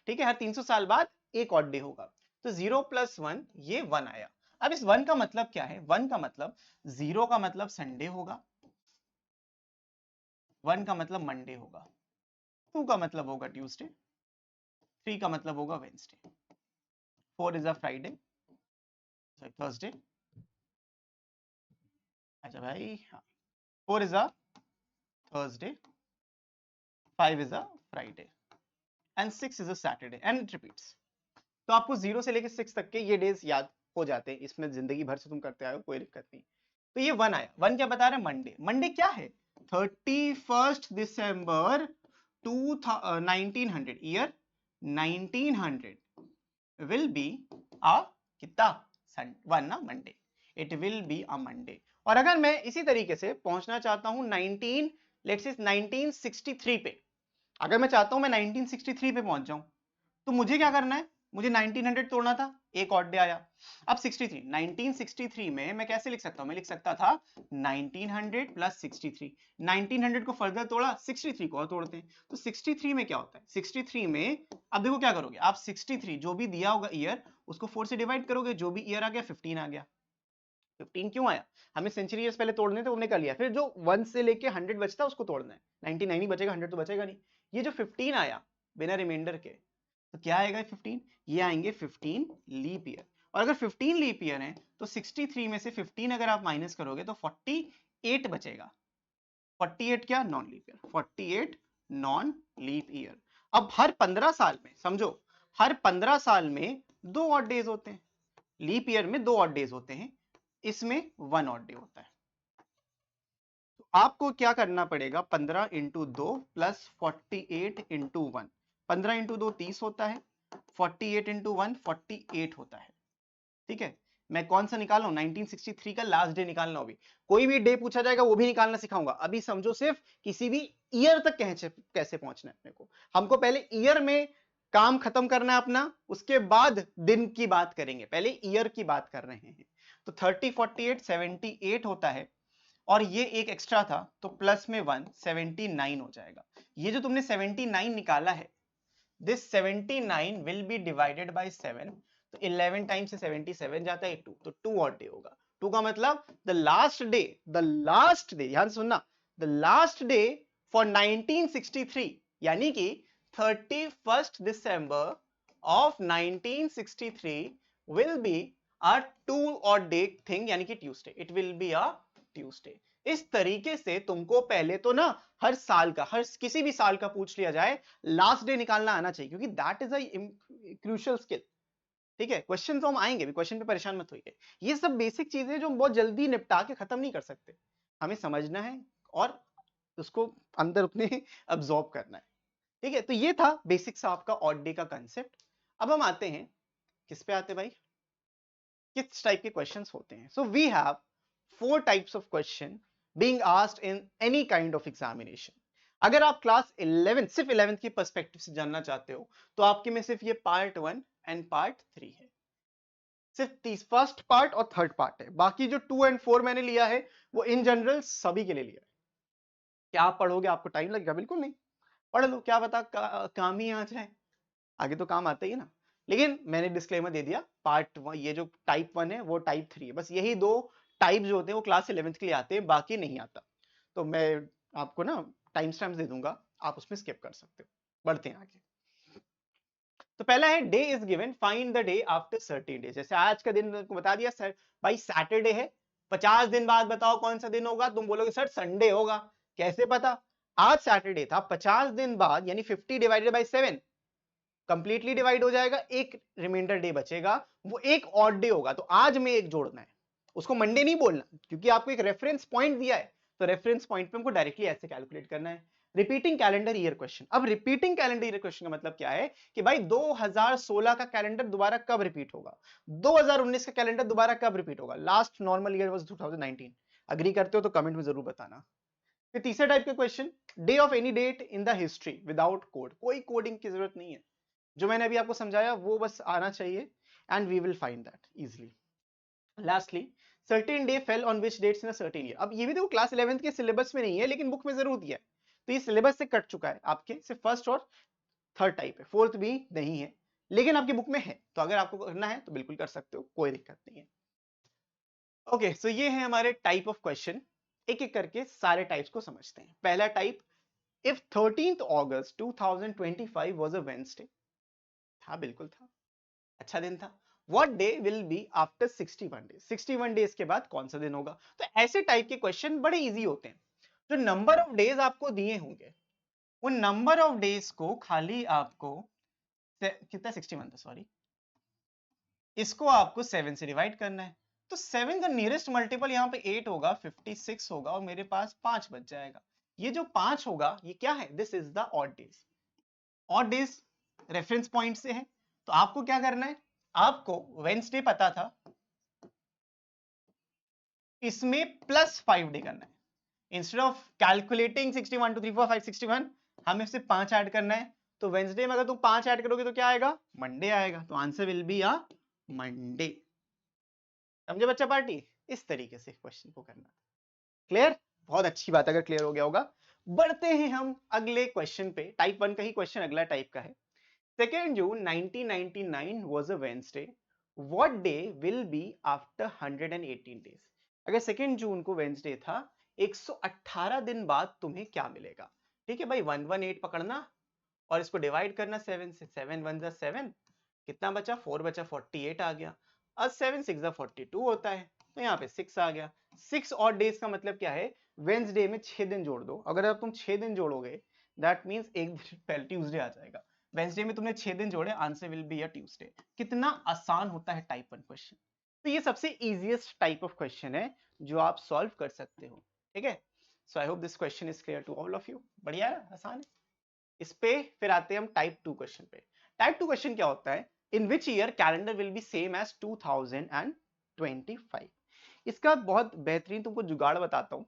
ठीक है। हर 300 साल बाद एक ऑड डे होगा, तो 0 + 1 ये 1 आया। अब इस 1 का मतलब क्या है, 1 का मतलब, 0 का मतलब संडे होगा, 1 का मतलब मंडे होगा, 2 का मतलब होगा ट्यूसडे, 3 का मतलब होगा Wednesday, 4 is a Friday, Thursday, अच्छा भाई हाँ, 4 is a Thursday, 5 is a Friday and 6 is a Saturday and it repeats. तो आपको 0 से लेकर 6 तक के ये डेज याद हो जाते हैं, इसमें जिंदगी भर से तुम करते आए हो, कोई दिक्कत नहीं। तो ये 1 आया, 1 क्या बता रहे हैं, मंडे। मंडे क्या है, 31 दिसंबर 1900, ईयर 1900 विल बी अ कितना, 1 ना, Monday, it will be a Monday. और अगर मैं इसी तरीके से पहुंचना चाहता हूं 1963 पे, अगर मैं चाहता हूं मैं 1963 पे पहुंच जाऊं, तो मुझे क्या करना है, मुझे 1900 तोड़ना था, एक ऑड डे आया। अब 1963 में मैं कैसे लिख सकता हूं, मैं लिख सकता था 1900 + 63। 1900 को फर्दर तोड़ा, 63 को और तोड़ते हैं, तो 63 में क्या होता है, 63 में अब देखो क्या करोगे आप, 63 जो भी दिया होगा ईयर उसको 4 से डिवाइड करोगे, जो भी ईयर आ गया 15 आ गया। 15 क्यों आया, हमें सेंचुरी ईयर्स पहले तोड़ने थे, हमने कर लिया, फिर जो 1 से लेके 100 बचता है उसको तोड़ना है, 99 ही बचेगा, 100 तो बचेगा नहीं। ये जो 15 आया बिना रिमाइंडर के, तो क्या आएगा 15, ये आएंगे 15 लीप ईयर। और अगर 15 लीप ईयर है तो 63 में से 15 अगर आप माइनस करोगे तो 48 बचेगा। 48 क्या, non leap year, 48 non leap year. अब हर 15 साल में समझो, हर 15 साल में 2 ऑड डेज होते हैं, लीप ईयर में 2 ऑड डेज होते हैं, इसमें 1 ऑड डे होता है। तो आपको क्या करना पड़ेगा, 15 × 2 + 48 × 1, 15 × 2 30 होता है, 48 × 1 48 होता है, ठीक है। मैं कौन सा निकाल रहा हूं, 1963 का लास्ट डे निकालना होगी, कोई भी डे पूछा जाएगा वो भी निकालना सिखाऊंगा। अभी समझो सिर्फ किसी भी ईयर तक कैसे पहुंचना है अपने को, हमको पहले ईयर में काम खत्म करना है अपना, उसके बाद दिन की बात करेंगे, पहले ईयर की बात कर रहे हैं। तो 30 48 78 होता है, और ये एक एक्स्ट्रा था तो प्लस में 1 79 हो जाएगा। ये जो तुमने 79 निकाला है, this 79 will be divided by 7, तो 11 टाइम से 77 जाता है 2, तो 2 ऑड डे होगा। 2 का मतलब द लास्ट डे, ध्यान सुनना, द लास्ट डे फॉर 1963, यानी कि 31st December of 1963 will be a 2 odd day thing, यानी कि Tuesday, it will be a Tuesday. इस तरीके से तुमको पहले तो ना हर साल का, हर किसी भी साल का पूछ लिया जाए, लास्ट डे निकालना आना चाहिए, क्योंकि that is a crucial skill. ठीक है, क्वेश्चन तो हम आएंगे भी, क्वेश्चन पे परेशान मत होइए। ये सब बेसिक चीजें जो हम बहुत जल्दी निपटा के खत्म नहीं कर सकते, हमें समझना है और उसको अंदर अपने अब्सॉर्ब करना है। ठीक है, तो ये था बेसिक सा आपका ऑड डे का कंसेप्ट। अब हम आते हैं, किस पे आते हैं भाई, किस टाइप के क्वेश्चंस होते हैं। So we have 4 types of question being asked in any kind of examination. अगर आप क्लास 11 सिर्फ 11th की पर्सपेक्टिव से जानना चाहते हो, तो आपके में सिर्फ ये पार्ट 1 एंड पार्ट 3 है, सिर्फ फर्स्ट पार्ट और थर्ड पार्ट है। बाकी जो 2 एंड 4 मैंने लिया है वो इन जनरल सभी के लिए लिया है। क्या आप पढ़ोगे, आपको टाइम लगेगा? बिल्कुल नहीं, पढ़ लो, क्या पता काम ही आ जाए, आगे तो काम आता ही है ना। लेकिन मैंने डिस्क्लेमर दे दिया, पार्ट 1, ये जो टाइप 1 है वो टाइप 3 है, बस यही दो टाइप जो होते हैं वो क्लास 11th के लिए आते हैं, बाकी नहीं आता। तो मैं आपको ना टाइम स्टैम्प्स दे दूंगा, आप उसमें स्किप कर सकते हो। बढ़ते हैं आगे। तो पहला है day is given, find the day after 30 days. जैसे आज का दिन को बता दिया सर, भाई सैटरडे है, 50 दिन बाद बताओ कौन सा दिन होगा, तुम बोलोगे सर संडे होगा। कैसे पता? आज सैटरडे था, 50 दिन बाद यानी 50 डिवाइडेड बाई 7 कंप्लीटली डिवाइड हो जाएगा, एक रिमाइंडर डे बचेगा, वो एक ऑड डे होगा, तो आज में एक जोड़ना है, उसको मंडे नहीं बोलना, क्योंकि आपको एक रेफरेंस पॉइंट दिया है, तो रेफरेंस पॉइंट पे हमको डायरेक्टली ऐसे कैलकुलेट करना है। Repeating calendar year question. अब रिपीटिंग कैलेंडर ईयर क्वेश्चन का मतलब क्या है कि भाई 2016 का कैलेंडर दोबारा कब रिपीट होगा, 2019 का कैलेंडर दोबारा कब रिपीट होगा। Last normal year was 2019। Agree करते हो तो कमेंट में जरूर बताना। फिर तीसरा टाइप का question, day of any date in the history without code. कोई कोडिंग की जरूरत नहीं है, जो मैंने अभी आपको समझाया वो बस आना चाहिए, and we will find that easily. Lastly, certain day fell on which dates in a certain year. अब ये भी देखो क्लास 11th के सिलेबस में नहीं है, लेकिन बुक में जरूर दिया है, तो ये सिलेबस से कट चुका है आपके, सिर्फ फर्स्ट और थर्ड टाइप है, फोर्थ भी नहीं है, लेकिन आपकी बुक में है, तो अगर आपको करना है तो बिल्कुल कर सकते हो, कोई दिक्कत नहीं है। ओके, सो ये है हमारे टाइप ऑफ क्वेश्चन। एक एक करके सारे टाइप्स को समझते हैं। पहला type, if 13th August 2025 was a Wednesday. था, बिल्कुल था, अच्छा दिन था। What day will be after 61 days? 61 days के बाद कौन सा दिन होगा? तो ऐसे टाइप के क्वेश्चन बड़े इजी होते हैं। जो नंबर ऑफ डेज आपको दिए होंगे, वो नंबर ऑफ डेज को खाली आपको कितना 61 था, सॉरी, इसको आपको 7 से डिवाइड करना है। तो 7 का नियरेस्ट मल्टीपल यहाँ पे 8 होगा, 56 होगा, और मेरे पास 5 बच जाएगा। ये जो 5 होगा ये क्या है? This is the odd days. Odd days reference point से है, तो आपको क्या करना है, आपको वेडनेसडे पता था, इसमें +5 डे करना है। इंस्टेड ऑफ कैलकुलेटिंग 61 2 3 4 5 61, हमें सिर्फ 5 ऐड करना है। तो वेडनेसडे में अगर तुम 5 ऐड करोगे तो क्या आएगा? मंडे आएगा। तो answer will be a Monday. समझे बच्चा पार्टी? इस तरीके से क्वेश्चन को करना। क्लियर? बहुत अच्छी बात, अगर क्लियर हो गया होगा। बढ़ते हैं हम अगले क्वेश्चन पे। टाइप 1 का ही क्वेश्चन अगला टाइप का है। 2nd June 1999 was a Wednesday. What day will be after 118 days? अगर 2nd जून को वेंसडे था, 118 दिन बाद तुम्हें क्या मिलेगा? ठीक है भाई, 118 पकड़ना और इसको डिवाइड करना 7 से। 7 1 7, कितना बचा? 4 बचा, 48 आ गया। अब 7 6 42 होता है, तो यहाँ पे 6 आ गया। 6 और डेज का मतलब क्या है? वेंसडे में 6 दिन जोड़ दो। अगर अब तुम 6 दिन जोड़ोगे, दैट मीन्स एक दिन पहले ट्यूसडे आ जाएगा। वेंसडे में तुमने 6 दिन जोड़े, answer will be a Tuesday. कितना आसान होता है टाइप 1 क्वेश्चन। तो ये सबसे इजीएस्ट टाइप ऑफ क्वेश्चन है जो आप सॉल्व कर सकते हो। ठीक है, so I hope this question is clear to all of you. बढ़िया है, आसान है। इस पे फिर आते हैं हम टाइप 2 क्वेश्चन पे। टाइप 2 क्वेश्चन क्या होता है? In which year calendar will be same as 2025। इसका बहुत बेहतरीन तुमको जुगाड़ बताता हूं।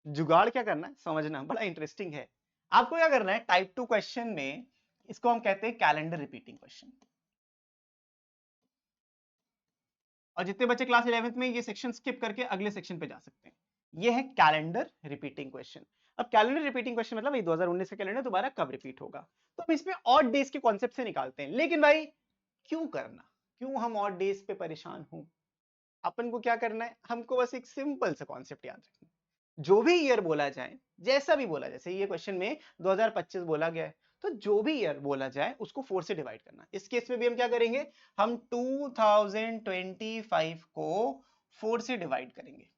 जुगाड़ क्या करना है समझना, बड़ा इंटरेस्टिंग है। आपको क्या करना है, टाइप 2 क्वेश्चन में इसको हम कहते हैं कैलेंडर रिपीटिंग क्वेश्चन। और जितने बच्चे क्लास 11th में ये सेक्शन स्किप करके अगले सेक्शन पे जा सकते हैं, ये है कैलेंडर रिपीटिंग क्वेश्चन। अब कैलेंडर रिपीटिंग क्वेश्चन मतलब 2019 का कैलेंडर दोबारा कब रिपीट होगा, तो हम इसमें ऑड डेज के कॉन्सेप्ट से निकालते हैं। लेकिन भाई क्यों करना, क्यों हम ऑड डेज पे परेशान हूं, अपन को क्या करना है, हमको बस एक सिंपल सा कॉन्सेप्ट याद रखना है। जो भी ईयर बोला जाए, जैसा भी बोला, जैसे ये क्वेश्चन में 2025 बोला गया है, तो जो भी ईयर बोला जाए उसको 4 से डिवाइड करना। इस केस में भी हम क्या करेंगे, हम 2025 को 4 से डिवाइड करेंगे।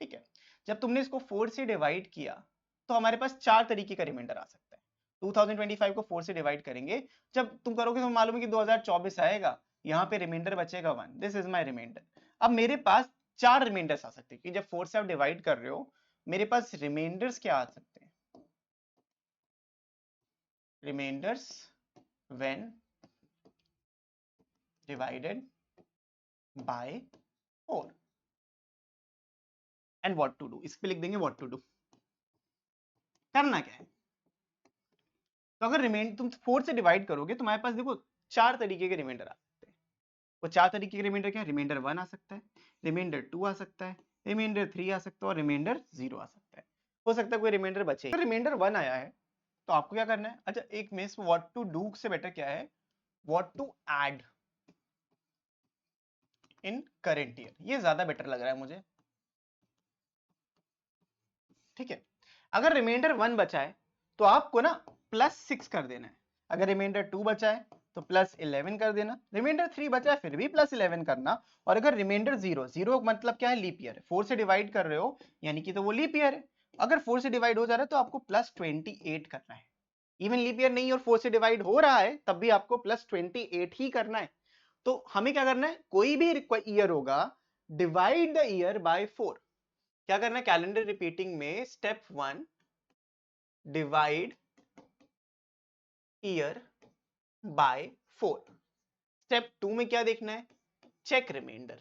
ठीक है, जब तुमने इसको 4 से डिवाइड किया तो हमारे पास 4 तरीके का रिमाइंडर आ सकता है। 2025 को 4 से डिवाइड करेंगे, जब तुम करोगे तो मालूम है कि 2024 आएगा, यहाँ पे रिमाइंडर बचेगा 1, दिस इज माय रिमाइंडर। अब मेरे पास 4 रिमाइंडर्स आ सकते हैं कि जब 4 से आप डिवाइड कर रहे हो, मेरे पास रिमाइंडर्स क्या आ सकते हैं, reminders when divided by 4 and what to do, इस पे लिख देंगे व्हाट टू डू, करना क्या है। तो अगर रिमाइंडर तुम 4 से डिवाइड करोगे तो तुम्हारे पास देखो 4 तरीके के रिमाइंडर आ सकते हैं। वो 4 तरीके के रिमाइंडर क्या है, रिमाइंडर 1 आ सकता है, रिमाइंडर 2 आ सकता है, रिमाइंडर 3 आ सकता है और रिमाइंडर 0 आ सकता है। हो सकता है कोई रिमाइंडर बचे। अगर रिमाइंडर 1 आया है तो आपको क्या करना है, अच्छा एक में व्हाट टू डू से बेटर क्या है, what to add in current year, ये ज्यादा बेटर लग रहा है मुझे। ठीक है, अगर रिमाइंडर 1 बचा है तो आपको ना +6 कर देना है, अगर रिमाइंडर 2 बचा है तो +11 कर देना, रिमाइंडर 3 बचा है फिर भी +11 करना, और अगर रिमाइंडर 0 मतलब क्या है, लीप ईयर है, 4 से डिवाइड कर रहे हो यानी कि तो वो लीप ईयर है, अगर 4 से डिवाइड हो जा रहा है तो आपको +28 करना है। इवन लीप ईयर नहीं और 4 से डिवाइड हो रहा है तब भी आपको +28 ही करना है। तो हमें क्या करना है, कोई भी ईयर होगा, डिवाइड द ईयर बाय 4। क्या करना है, कैलेंडर रिपीटिंग में step 1 divide year by 4। Step 2 में क्या देखना है, चेक रिमाइंडर,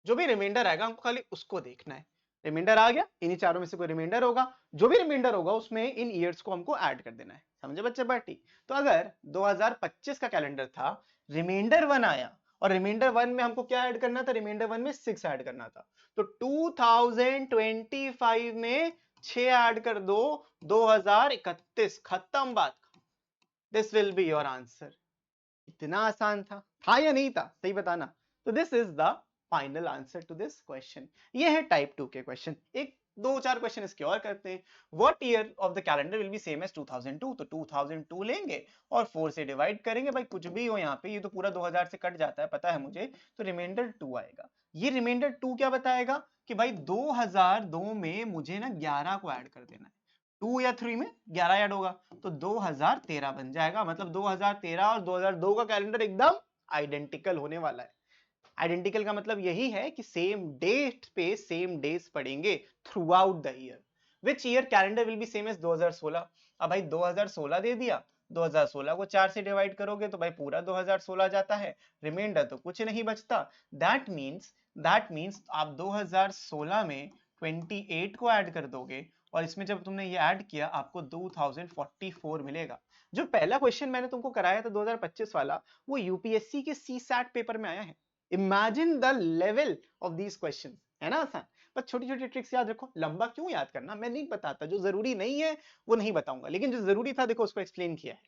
जो भी रिमाइंडर आएगा हमको खाली उसको देखना है। रिमाइंडर आ गया, इन्हीं चारों में से कोई रिमाइंडर होगा, जो भी रिमाइंडर होगा उसमें इन ईयर्स को हमको ऐड कर देना है। समझे बच्चे पार्टी। तो अगर 2025 का कैलेंडर था, रिमाइंडर 1 आया और रिमाइंडर 1 में हमको क्या ऐड करना था, रिमाइंडर 1 में 6 ऐड करना था, तो 2025 में 6 ऐड कर दो, 2031, खत्म बात। This will be your answer. इतना आसान था या नहीं था, सही बताना। तो this is the final answer to this question. ये है टाइप 2 के क्वेश्चन। एक दो चार क्वेश्चन इसके और करते हैं। What year of the calendar will be same as 2002, तो 2002 लेंगे और 4 से डिवाइड करेंगे। भाई कुछ भी हो यहाँ पे, ये तो पूरा 2000 से कट जाता है पता है मुझे, तो रिमाइंडर 2 आएगा। ये रिमाइंडर 2 क्या बताएगा कि भाई 2002 में मुझे ना 11 को ऐड कर देना है, 2 या 3 में 11 ऐड होगा तो 2013 बन जाएगा। मतलब 2013 और 2002 का कैलेंडर एकदम आइडेंटिकल होने वाला है। आइडेंटिकल का मतलब यही है कि सेम डेट पे सेम डेज पड़ेंगे throughout the year. Which year calendar will be same as 2016। अब भाई 2016 दे दिया, 2016 को 4 से डिवाइड करोगे तो भाई पूरा 2016 जाता है, रिमाइंडर तो कुछ नहीं बचता। दैट मीन्स आप 2016 में 28 को ऐड कर दोगे और इसमें जब तुमने ये ऐड किया आपको 2044 मिलेगा। जो पहला क्वेश्चन मैंने तुमको कराया था 2025 वाला, वो यूपीएससी के सीसैट पेपर में आया है। Imagine the level of these question, है ना आसान। बस छोटी छोटी ट्रिक्स याद रखो। लंबा क्यों याद करना, मैं नहीं बताता, जो जरूरी नहीं है वो नहीं बताऊंगा, लेकिन जो जरूरी था देखो उसको एक्सप्लेन किया है।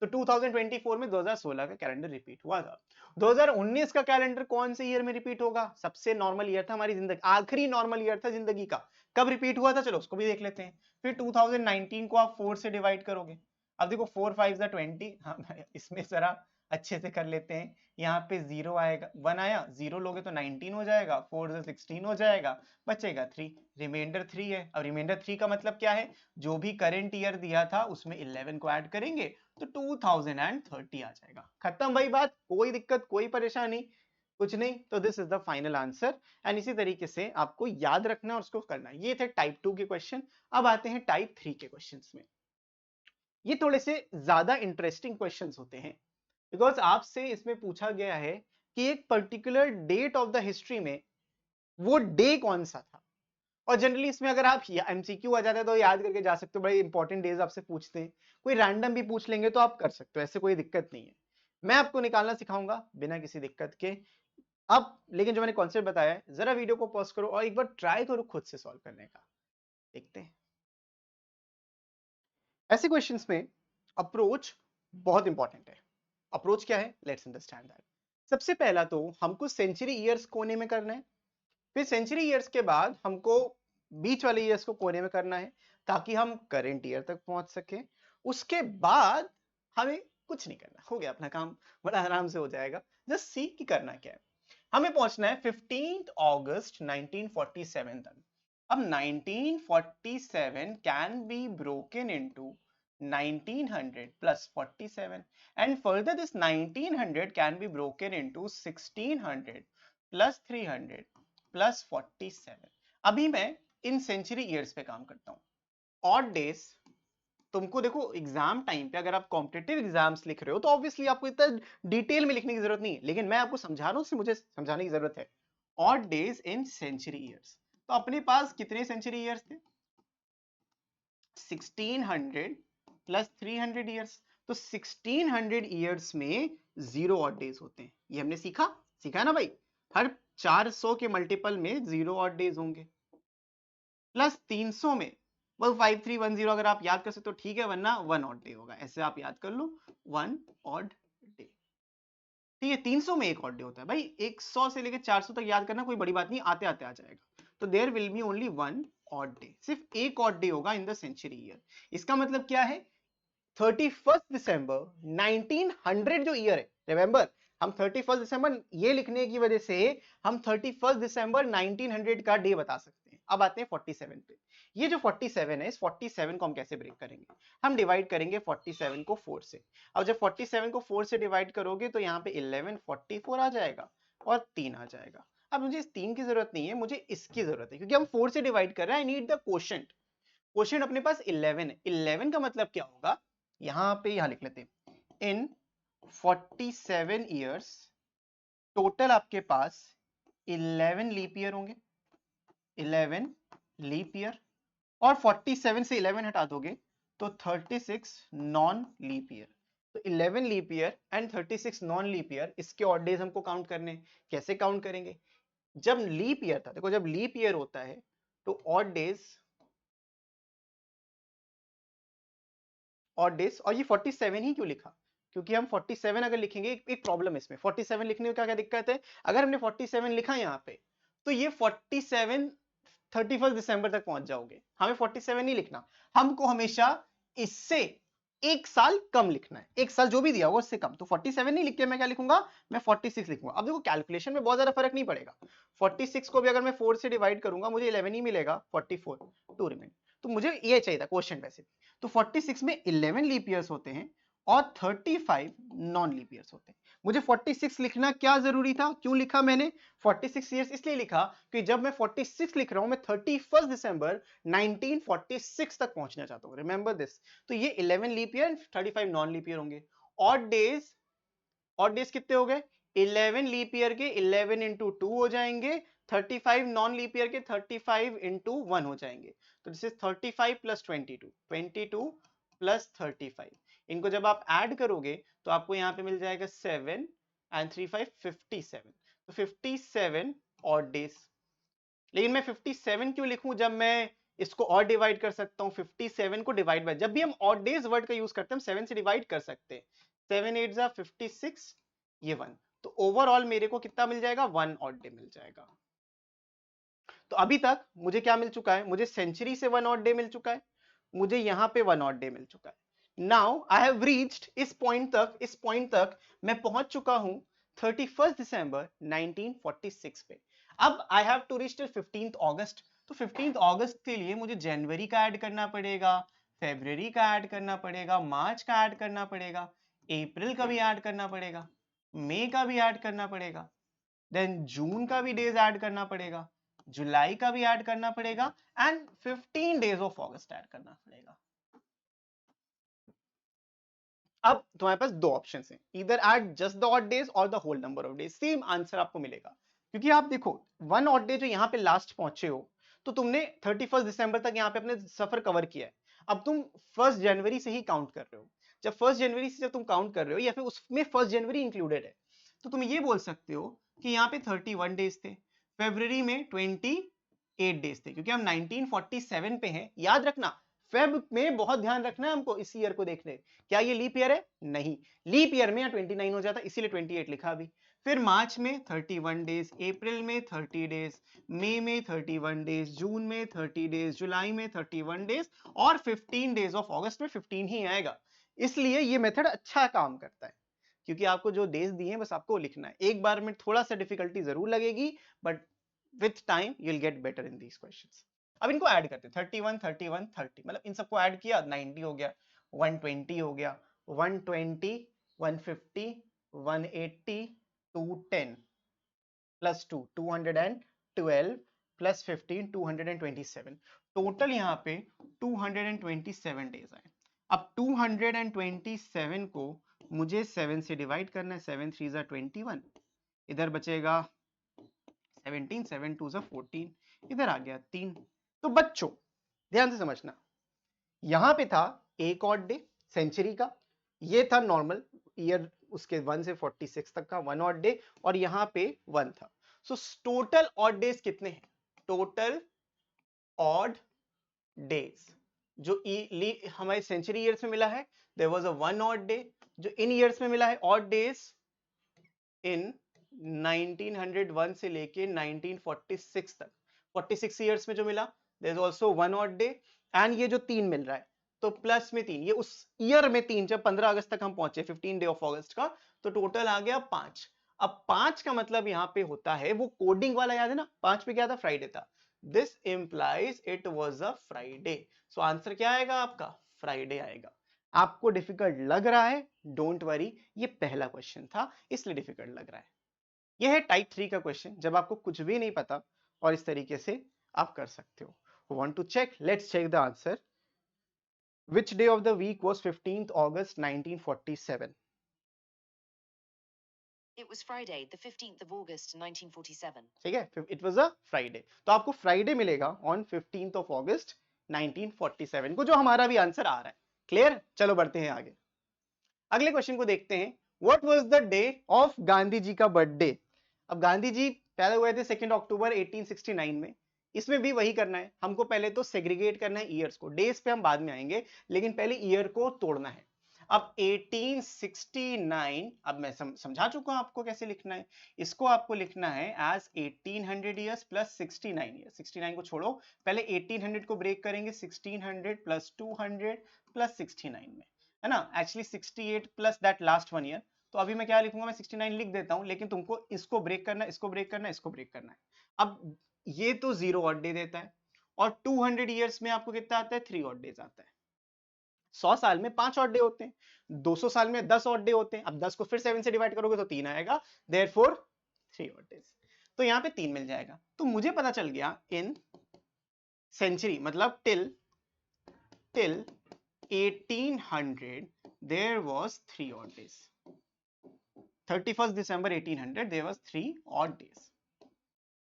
तो 2024 में 2016 का कैलेंडर रिपीट हुआ था। 2019 का कैलेंडर कौन से ईयर में रिपीट होगा, सबसे नॉर्मल ईयर था हमारी जिंदगी, आखिरी नॉर्मल ईयर था जिंदगी का, कब रिपीट हुआ था, चलो उसको भी देख लेते हैं। फिर 2019 को आप 4 से डिवाइड करोगे। अब देखो 4 5 20, हाँ इसमें जरा अच्छे से कर लेते हैं। यहाँ पे 0 आएगा, 1 आया, 0 लोगे तो 19 हो जाएगा, 4 से 16 हो जाएगा, बचेगा 3, रिमाइंडर 3 है। अब रिमाइंडर 3 का मतलब क्या है, जो भी करंट ईयर दिया था उसमें 11 को ऐड करेंगे तो 2030 आ जाएगा। खत्म भाई बात, कोई दिक्कत कोई परेशानी कुछ नहीं। तो this is the final answer. And इसी तरीके से आपको याद रखना और उसको करना। ये थे टाइप 2 के क्वेश्चन। अब आते हैं टाइप 3 के क्वेश्चंस में। ये थोड़े से ज्यादा इंटरेस्टिंग क्वेश्चंस होते हैं, बिकॉज आपसे इसमें पूछा गया है कि एक particular date of the history में वो डे कौन सा था। और जनरली इसमें अगर आप एमसीक्यू आ जाता है तो याद करके जा सकते हो, बड़े इंपॉर्टेंट डेज आपसे पूछते हैं, कोई रैंडम भी पूछ लेंगे तो आप कर सकते हो, ऐसे कोई दिक्कत नहीं है। मैं आपको निकालना सिखाऊंगा बिना किसी दिक्कत के। अब लेकिन जो मैंने कॉन्सेप्ट बताया है, जरा वीडियो को पॉज करो और एक बार ट्राई करो खुद से सॉल्व करने का, देखते हैं। ऐसे क्वेश्चंस में अप्रोच बहुत इंपॉर्टेंट है। अप्रोच क्या है, लेट्स अंडरस्टैंड दैट। सबसे पहला तो हमको सेंचुरी ईयर्स कोने में करना है, फिर सेंचुरी ईयर्स के बाद हमको बीच वाले ईयर्स को कोने में करना है ताकि हम करेंट ईयर तक पहुंच सके। उसके बाद हमें कुछ नहीं करना, हो गया अपना काम, बड़ा आराम से हो जाएगा। जस्ट सी कि करना क्या है। हमें पहुंचना है 15 अगस्त 1947 तक। अब 1947 can be broken into 1900 plus 47 and further this 1900 can be broken into 1600 plus 300 plus 47। अभी मैं इन सेंचुरी ईयर्स पे काम करता हूं। ऑड डेज तुमको देखो एग्जाम टाइम पे अगर आप कॉम्पिटिटिव एग्जाम्स लिख रहे हो तो ऑब्वियसली आपको इतना डिटेल में लिखने की जरूरत नहीं है, लेकिन मैं आपको समझा रहा हूं, इसलिए मुझे समझाने की जरूरत है। Odd days in century years, तो अपने पास कितने सेंचुरी ईयर्स थे, 1600 प्लस 300 ईयर्स। तो 1600 ईयर्स में 0 ऑड डेज होते हैं, ये हमने सीखा सीखा ना भाई। हर 400 के मल्टीपल में 0 ऑड डेज होंगे। प्लस 300 में वो 5310 अगर आप याद कर सकते हो ठीक है, वरना 1 ऑड डे होगा, ऐसे आप याद कर लो 1 ऑड डे। ठीक है, 300 में एक ऑड डे होता है भाई, 100 से लेकर 400 तक याद करना कोई बड़ी बात नहीं, आते आते आ जाएगा। तो there will be only 1 odd day, सिर्फ एक ऑड डे होगा इन द सेंचुरी ईयर। इसका मतलब क्या है, 31 दिसंबर 1900 जो ईयर है, रिमेंबर हम 31 दिसंबर ये लिखने की वजह से हम 31 दिसंबर 1900 का डे बता सकते हैं। अब आते हैं 47 पे। ये जो 47 है, इस 47 को हम कैसे ब्रेक करेंगे, हम डिवाइड करेंगे 47 को 4 से। अब जब 47 को 4 से डिवाइड करोगे तो यहाँ पे 11 44 आ जाएगा और 3 आ जाएगा। अब मुझे इस 3 की जरूरत नहीं है, मुझे इसकी जरूरत है क्योंकि हम 4 से डिवाइड कर रहे हैं। I need the quotient. Quotient अपने पास 11 है। 11 का मतलब क्या होगा, यहां पे यहां लिख लेते हैं, इन 47 ईयर्स टोटल आपके पास 11 लीप ईयर होंगे, 11 लीप ईयर। और 47 से 11 हटा दोगे तो 36 नॉन लीप ईयर। तो 11 leap year and 36 non leap year, इसके ऑड डेज हमको काउंट करने। कैसे काउंट करेंगे, जब लीप ईयर था, देखो जब लीप ईयर होता है तो ऑड डेज, और डेज, और ये 47 ही क्यों लिखा, क्योंकि हम 47 अगर लिखेंगे, एक प्रॉब्लम है इसमें, 47 लिखने में क्या क्या दिक्कत है, अगर हमने 47 लिखा यहाँ पे तो ये 47 31 दिसंबर तक पहुंच जाओगे। हमें 47 नहीं लिखना, हमको हमेशा इससे एक साल कम लिखना है, एक साल जो भी दिया होगा उससे कम। तो 47 नहीं लिख के मैं क्या लिखूंगा, मैं 46 लिखूंगा। अब देखो कैलकुलेशन में बहुत ज्यादा फर्क नहीं पड़ेगा, 46 को भी अगर मैं 4 से डिवाइड करूंगा मुझे 11 ही मिलेगा, 44 टू रिमेन। तो मुझे ये चाहिए था क्वेश्चन वैसे। तो 46 में 11 लीप ईयर्स होते हैं और 35 नॉन लीप ईयर्स होते हैं। मुझे 46 लिखना क्या जरूरी था, क्यों लिखा मैंने 46 ईयर्स, इसलिए लिखा कि जब मैं 46 लिख रहा हूं मैं 31 दिसंबर 1946 तक पहुंचना चाहता हूं, रिमेंबर दिस। तो ये 11 leap year, 35 non leap year होंगे। ऑड डेज, ऑड डेज कितने हो गए, 11 लीप ईयर के 11 इंटू 2 हो जाएंगे, 35 नॉन लीप ईयर के 35 इंटू 1 हो जाएंगे। तो दिस इज 35 प्लस 22, 22 प्लस 35। इनको जब आप ऐड करोगे तो आपको यहाँ पे मिल जाएगा 7 एंड 3 5 57। तो 57 ऑड डेज। लेकिन मैं 57 क्यों लिखूं जब मैं इसको और डिवाइड कर सकता हूं, 57 को डिवाइड बाय, जब भी हम ऑड डेज वर्ड का यूज करते हैं हम 7 से डिवाइड कर सकते हैं। 7 8 जा 56, ये 1। तो ओवरऑल मेरे को कितना मिल जाएगा, 1 ऑड डे मिल जाएगा। तो अभी तक मुझे क्या मिल चुका है, मुझे सेंचुरी से 1 ऑड डे मिल चुका है, मुझे यहां पे 1 ऑड डे मिल चुका है। नाउ आई हैव रीच्ड इस पॉइंट तक, इस पॉइंट तक मैं पहुंच चुका हूं 31 दिसंबर 1946 पे। अब I have to reach till 15 अगस्त। तो 15 अगस्त के लिए मुझे जनवरी का ऐड करना पड़ेगा, फेब्रुवरी का ऐड करना पड़ेगा, मार्च का ऐड करना पड़ेगा, अप्रैल का भी ऐड करना पड़ेगा, मई का भी ऐड करना पड़ेगा, देन जून का भी डेज ऐड करना पड़ेगा, जुलाई का भी ऐड करना पड़ेगा and 15 days of August add करना पड़ेगा। अब तुम्हारे पास दो ऑप्शन हैं, इधर add just the odd days और the whole number of days, same answer आपको मिलेगा। क्योंकि आप देखो 1 ऑड डे जो यहाँ पे लास्ट पहुंचे हो, तो तुमने 31 दिसंबर तक यहाँ पे अपने सफर कवर किया है। अब तुम 1 जनवरी से ही काउंट कर रहे हो। जब 1 जनवरी से जब तुम काउंट कर रहे हो या फिर उसमें 1 जनवरी इंक्लूडेड है, तो तुम ये बोल सकते हो कि यहाँ पे 31 डेज थे, फरवरी में 28 डेज थे, क्योंकि हम 1947 पे हैं। याद रखना, फेब में बहुत ध्यान रखना है हमको इस ईयर को देखने। क्या ये लीप ईयर है? नहीं, लीप ईयर में 29 हो जाता, इसीलिए 28 लिखा अभी। फिर मार्च में 31 डेज, अप्रैल में 30 डेज, मई में 31 डेज, जून में 30 डेज, जुलाई में 31 डेज, और 15 डेज ऑफ अगस्त में 15 ही आएगा। इसलिए ये मेथड अच्छा काम करता है, क्योंकि आपको जो डेज दिए हैं बस आपको लिखना है। एक बार में थोड़ा सा डिफिकल्टी जरूर लगेगी, but with time you will get better in these questions. अब इनको ऐड करते हैं, 31 31 30, मतलब इन सबको ऐड किया, 90 हो गया, 120 हो गया, 120 150 180 210 प्लस 2 212 प्लस 15 227, टोटल यहाँ पे 227 डेज आए। अब 227 को मुझे 7 से डिवाइड करना है, 7 3 जा 21, इधर बचेगा 17, 7 2 जा 14, इधर आ गया 3। तो बच्चों ध्यान से समझना, यहां पे था एक ऑड डे सेंचुरी का, ये था नॉर्मल ईयर उसके 1 से 46 तक का 1 ऑड डे, और यहां पे 1 था। सो टोटल ऑड डेज कितने हैं? टोटल ऑड डेज जो हमारे सेंचुरी ईयर्स में मिला है, there was a 1 odd day. जो इन ईयर्स में मिला है ऑड डेज इन 1901 से लेके 1946 तक, 46 ईयर्स में जो मिला, there is also 1 odd day. And ये जो 3 मिल रहा है, तो प्लस में 3, ये उस ईयर में 3, जब 15 अगस्त तक हम पहुंचे, 15 डे ऑफ अगस्त का, तो टोटल आ गया 5। अब 5 का मतलब यहां पे होता है वो कोडिंग वाला, याद है ना, 5 पे क्या था? फ्राइडे था। This implies it was a Friday. So answer क्या आएगा आपका? फ्राइडे आएगा। आपको डिफिकल्ट लग रहा है, डोंट वरी, ये पहला क्वेश्चन था इसलिए डिफिकल्ट लग रहा है। यह है टाइप 3 का क्वेश्चन, जब आपको कुछ भी नहीं पता और इस तरीके से आप कर सकते हो। Want to check? Let's check the answer. Which day of the week was 15th August 1947? It was Friday, the 15th of August, 1947. ठीक है, it was a Friday. तो आपको फ्राइडे मिलेगा on 15th of August 1947 को, जो हमारा भी answer आ रहा है। क्लियर? चलो बढ़ते हैं आगे, अगले क्वेश्चन को देखते हैं। What was the day of Gandhi ji का बर्थडे? अब गांधी जी पैदा हुए थे 2 अक्टूबर 1869 में। इसमें भी वही करना है हमको, पहले तो सेग्रीगेट करना है ईयर्स को, डेज पे हम बाद में आएंगे, लेकिन पहले ईयर को तोड़ना है। अब 1869, अब मैं समझा चुका हूं आपको कैसे लिखना है। इसको आपको लिखना है एज 1800 ईयर्स प्लस 69 ईयर्स। 69 को छोड़ो, पहले 1800 को ब्रेक करेंगे, 1600 प्लस 200 प्लस 69 में, है ना, actually 68 plus that last 1 year. तो अभी मैं क्या लिखूंगा, मैं 69 लिख देता हूं, लेकिन तुमको इसको ब्रेक करना है, इसको ब्रेक करना है, इसको ब्रेक करना है। अब ये तो 0 ऑड डे देता है, और 200 ईयर्स में आपको कितना आता है? 3 ऑड डेज आता है। 100 साल में 5 ऑड डे होते हैं, 200 साल में 10 ऑड डे होते हैं। अब 10 को फिर 7 से डिवाइड करोगे तो 3 आएगा, देयरफॉर 3 ऑड डेज। तो यहाँ पे 3 मिल जाएगा। तो मुझे पता चल गया इन सेंचुरी, मतलब till 1800 there was 3 odd days. 31st December 1800 there was 3 odd days.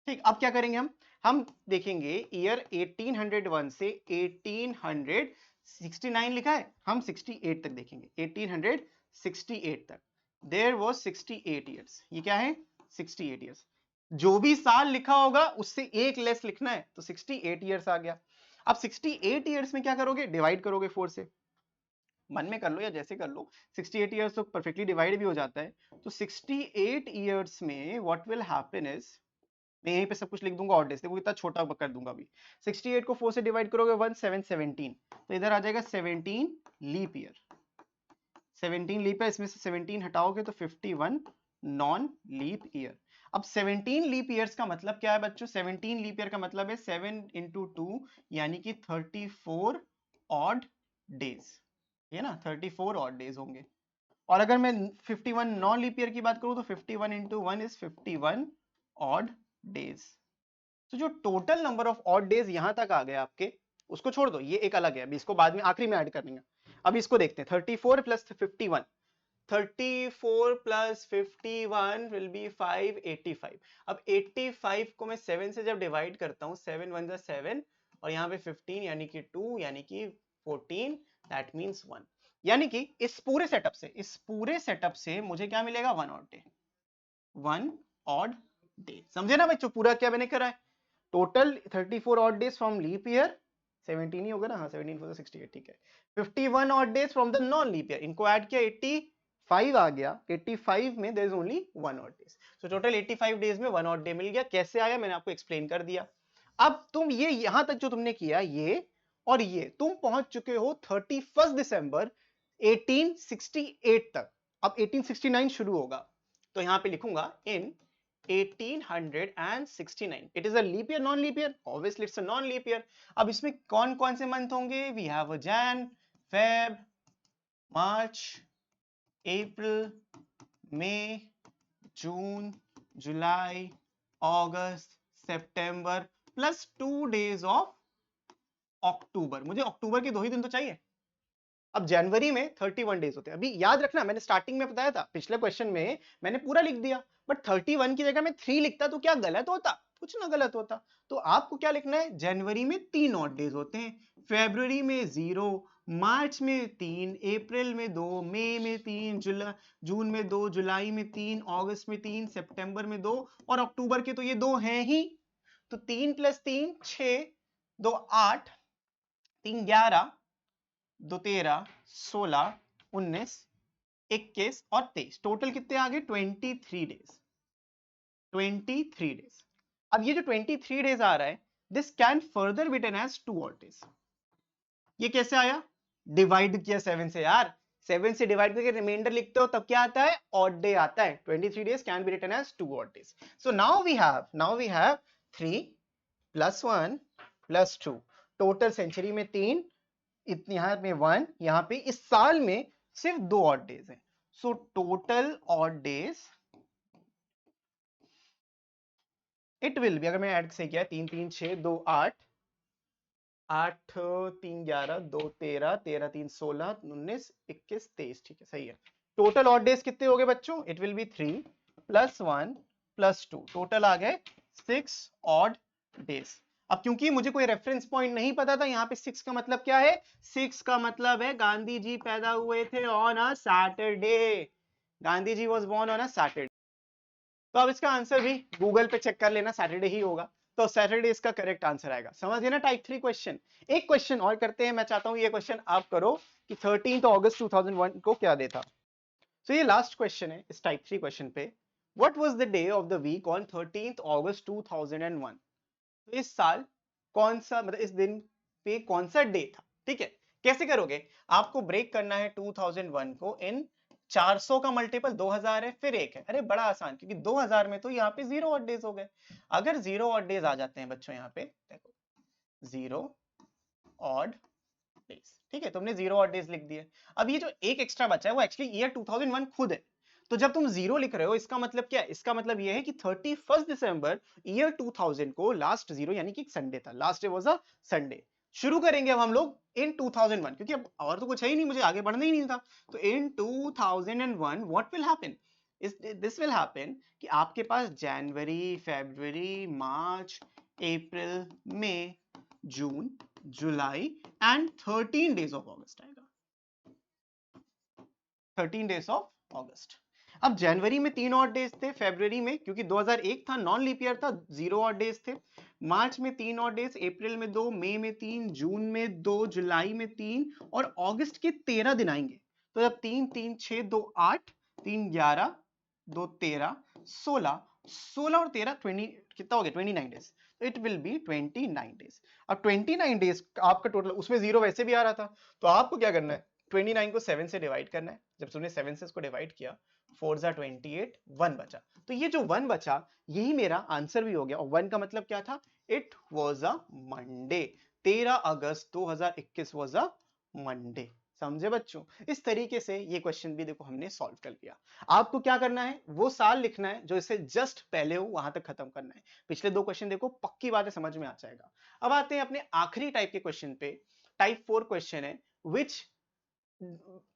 ठीक, अब क्या करेंगे हम देखेंगे ईयर 1801 से 1869 लिखा है, हम 68 तक देखेंगे, 1868 तक देयर वाज 68 इयर्स। ये क्या है? 68 इयर्स। जो भी साल लिखा होगा उससे एक लेस लिखना है, तो 68 इयर्स आ गया। अब 68 इयर्स में क्या करोगे? डिवाइड करोगे 4 से, मन में कर लो या जैसे कर लो, 68 इयर्स तो परफेक्टली डिवाइड भी हो जाता है। तो 68 इयर्स में व्हाट विल हैपन इज, मैं यहीं पे सब कुछ लिख दूंगा ऑड डेज, देखो कितना छोटा कर दूंगा अभी। 68 को 4 से डिवाइड करोगे 1 7 17, तो इधर आ जाएगा 17 लीप ईयर। 17 लीप ईयर, इसमें से 17 हटाओगे तो 51 नॉन लीप ईयर। अब 17 लीप ईयर्स का मतलब क्या है बच्चों? 17 लीप ईयर का मतलब है 7 into 2 यानी कि 34 ऑड डेज, ये ना 34 ऑड डेज होंगे। और अगर मैं 51 नॉन लीप ईयर की बात करूं तो 51 into 1 is 51 ऑड डेज। तो जो total number of odd days यहां तक आ गए आपके, उसको छोड़ दो, ये एक अलग है, अभी इसको बाद में आखिरी में ऐड करेंगे। अभी इसको देखते हैं, 34 प्लस 51, 34 प्लस 51 विल बी 585। अब 85 को मैं 7 से जब डिवाइड करता हूं, 7 1 7, और यहाँ पे 15 यानी कि 2 यानी कि 14, दैट मींस 1। यानी कि इस पूरे सेटअप से मुझे क्या मिलेगा? 1 ऑड डे, 1 ऑड डे। समझे ना बच्चों पूरा क्या मैंने करा है? Total 34 odd days from leap year, 17 ही होगा ना, हाँ 17 4 68, ठीक है। 51 odd days from the non leap year, इनको ऐड किया 85 आ गया, 85 में there is only 1 odd days, so total 85 days में 1 ऑड डे मिल गया। कैसे आया मैंने आपको एक्सप्लेन कर दिया। अब तुम ये यहां तक जो तुमने किया ये और ये, तुम पहुंच चुके हो 31 दिसंबर 1868 तक। अब 1869 शुरू होगा, तो यहां पे लिखूंगा in 1869। It is a leap year, non leap year? Obviously it's a non leap year. अब इसमें कौन कौन से मंथ होंगे? We have a Jan, Feb, March, April, May, June, July, August, September, plus 2 days of October. मुझे अक्टूबर के 2 ही दिन तो चाहिए। अब जनवरी में 31 डेज होते हैं। अभी याद रखना, मैंने स्टार्टिंग में बताया था, पिछले क्वेश्चन में मैंने पूरा लिख दिया, बट 31 की जगह मैं 3 लिखता तो क्या गलत होता? कुछ ना गलत होता। तो आपको क्या लिखना है? जनवरी में 3 ऑड डेज होते हैं, फरवरी में 0, मार्च में 3, अप्रैल में 2, मई में 3, जून में 2, जुलाई में 3, अगस्त में 3, सितंबर में 2 और अक्टूबर के तो ये 2 हैं ही। तो 3 + 3 6, 2 8, 3 11, 2 13, 16, 19, 21 और 23, टोटल कितने आ गए? 23 डेज। 23 डेज। अब ये जो 23 डेज आ रहा है, this can further be written as 2 odd days. ये कैसे आया? डिवाइड किया 7 से यार, 7 से डिवाइड करके रिमाइंडर लिखते हो तब क्या आता है? ऑड डे आता है। 23 days can be written as 2 odd days. So now we have 3 + 1 + 2, total century में 3, यहां में 1, यहां पे इस साल में सिर्फ 2 ऑड डेज हैं। So total odd days it will be, अगर मैं ऐड से किया 3 3 6 2 8, 8 3 11 2 13, 13 3 16 19 21 23, ठीक है सही है। टोटल ऑड डेज कितने हो गए बच्चों? इट विल बी 3 + 1 + 2, टोटल आ गए 6 ऑड डेज। अब क्योंकि मुझे कोई रेफरेंस पॉइंट नहीं पता था, यहाँ पे 6 का मतलब क्या है? 6 का मतलब है गांधी जी पैदा हुए थे on a Saturday. Gandhi ji was born on a Saturday. तो अब इसका आंसर भी गूगल पे चेक कर लेना, सैटरडे ही होगा, तो सैटरडे इसका करेक्ट आंसर आएगा। समझ गए ना टाइप 3 क्वेश्चन। एक क्वेश्चन और करते हैं, मैं चाहता हूं ये क्वेश्चन आप करो कि 13 अगस्त 2001 को क्या देता। तो ये लास्ट क्वेश्चन है इस टाइप 3 क्वेश्चन पे। What was the day of the week on 13 August 2001? तो इस साल कौन सा, मतलब इस दिन पे कौन सा डे था? ठीक है, कैसे करोगे? आपको ब्रेक करना है 2001 को इन 400 का मल्टीपल 2000 है, फिर 1 है। अरे बड़ा आसान, क्योंकि 2000 में तो यहाँ पे 0 ऑड डेज हो गए। अगर 0 ऑड डेज आ जाते हैं बच्चों, यहाँ पे देखो 0 ऑड डेज, ठीक है, तुमने 0 ऑड डेज लिख दिए। अब ये जो एक एक्स्ट्रा बचा है वो एक्चुअली ईयर 2001 खुद है। तो जब तुम 0 लिख रहे हो, इसका मतलब क्या है? इसका मतलब ये है कि 31 दिसंबर ईयर 2000 को लास्ट 0 यानी कि संडे था, last day was a Sunday. शुरू करेंगे अब हम लोग इन 2001, क्योंकि अब और तो कुछ है ही नहीं, मुझे आगे बढ़ना ही नहीं था। तो इन 2001 what will happen? This will happen कि आपके पास जनवरी, फरवरी, मार्च, April, May, June, July and 13 days of अगस्त आएगा। 13 डेज ऑफ अगस्त। अब जनवरी में 3 ऑड डेज थे, फरवरी में क्योंकि 2001 था, नॉन लीप ईयर था, 0 ऑड डेज थे, मार्च में 3 ऑड डेज, अप्रैल में 2, मई में 3, जून में 2, जुलाई में 3 और अगस्त के 13 दिन आएंगे। तो जब 3 3 6 2 8, 3 11 2 13 16, 16 और 13 20, कितना हो गया? 29 डेज। तो इट विल बी 29 डेज। अब 29 डेज आपका टोटल, उसमें 0 वैसे भी आ रहा था, तो आपको क्या करना है? 29 को 7 से डिवाइड करना है। जब तुमने 7 से इसको डिवाइड किया, 4 जा 28, 1 बचा। तो ये जो 1 बचा, यही मेरा आंसर भी हो गया। और 1 का मतलब क्या था? It was a Monday. 13 August 2021 was a Monday. समझे बच्चों? इस तरीके से ये क्वेश्चन भी देखो हमने सॉल्व कर लिया। आपको क्या करना है? वो साल लिखना है जो इससे जस्ट पहले हो, वहां तक खत्म करना है। पिछले 2 क्वेश्चन देखो, पक्की बात है, समझ में आ जाएगा। अब आते हैं अपने आखिरी टाइप के क्वेश्चन पे। टाइप 4 क्वेश्चन है, which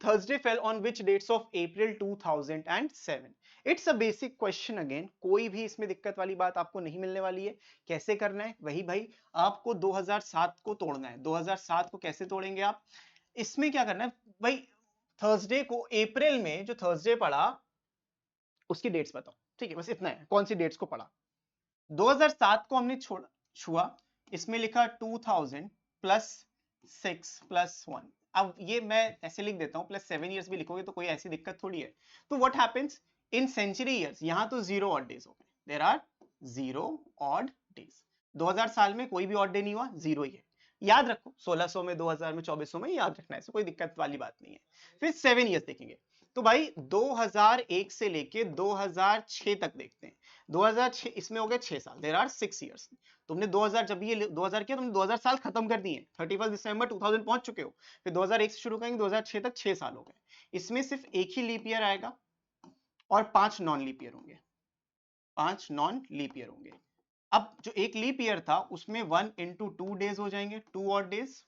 Thursday fell on which dates of April 2007? It's a basic question again, कोई भी इसमें दिक्कत वाली बात आपको नहीं मिलने वाली है। कैसे करना है? वही भाई, आपको 2007 को तोड़ना है। 2007 को कैसे तोड़ेंगे आप? इसमें क्या करना है भाई? थर्सडे को, अप्रैल में जो थर्सडे पड़ा उसकी डेट्स बताओ, ठीक है, बस इतना है, कौन सी डेट्स को पढ़ा। 2007 को हमने छुआ, इसमें लिखा 2000 प्लस 6 प्लस 1। अब ये मैं ऐसे लिख देता हूं, प्लस 7 ईयर्स भी लिखोगे तो कोई ऐसी दिक्कत थोड़ी है। तो what happens in century years, यहां तो 0 ऑड डेज हो गए, देयर आर 0 ऑड डेज। 2000 साल में कोई भी ऑड डे नहीं हुआ, 0 ही है। याद रखो 1600 में, 2000 में, 2400 में, याद रखना है, ऐसे कोई दिक्कत वाली बात नहीं है। फिर 7 ईयर्स देखेंगे, तो भाई 2001 से लेके 2006 तक देखते हैं। 2006 इसमें हो गए 6 साल, देयर आर 6 ईयर्स। तुमने 2000 जब ये 2000 किया, तुमने 2000 साल खत्म कर दिए, 31 दिसंबर 2000 पहुंच चुके हो। फिर 2001 से शुरू करेंगे, 2006 तक 6 साल हो गए। इसमें सिर्फ एक ही लीप ईयर आएगा और 5 नॉन लीप ईयर होंगे, 5 नॉन लीप ईयर होंगे। अब जो एक लीप ईयर था उसमें 1 इंटू 2 डेज हो जाएंगे, 2 ऑड डेज,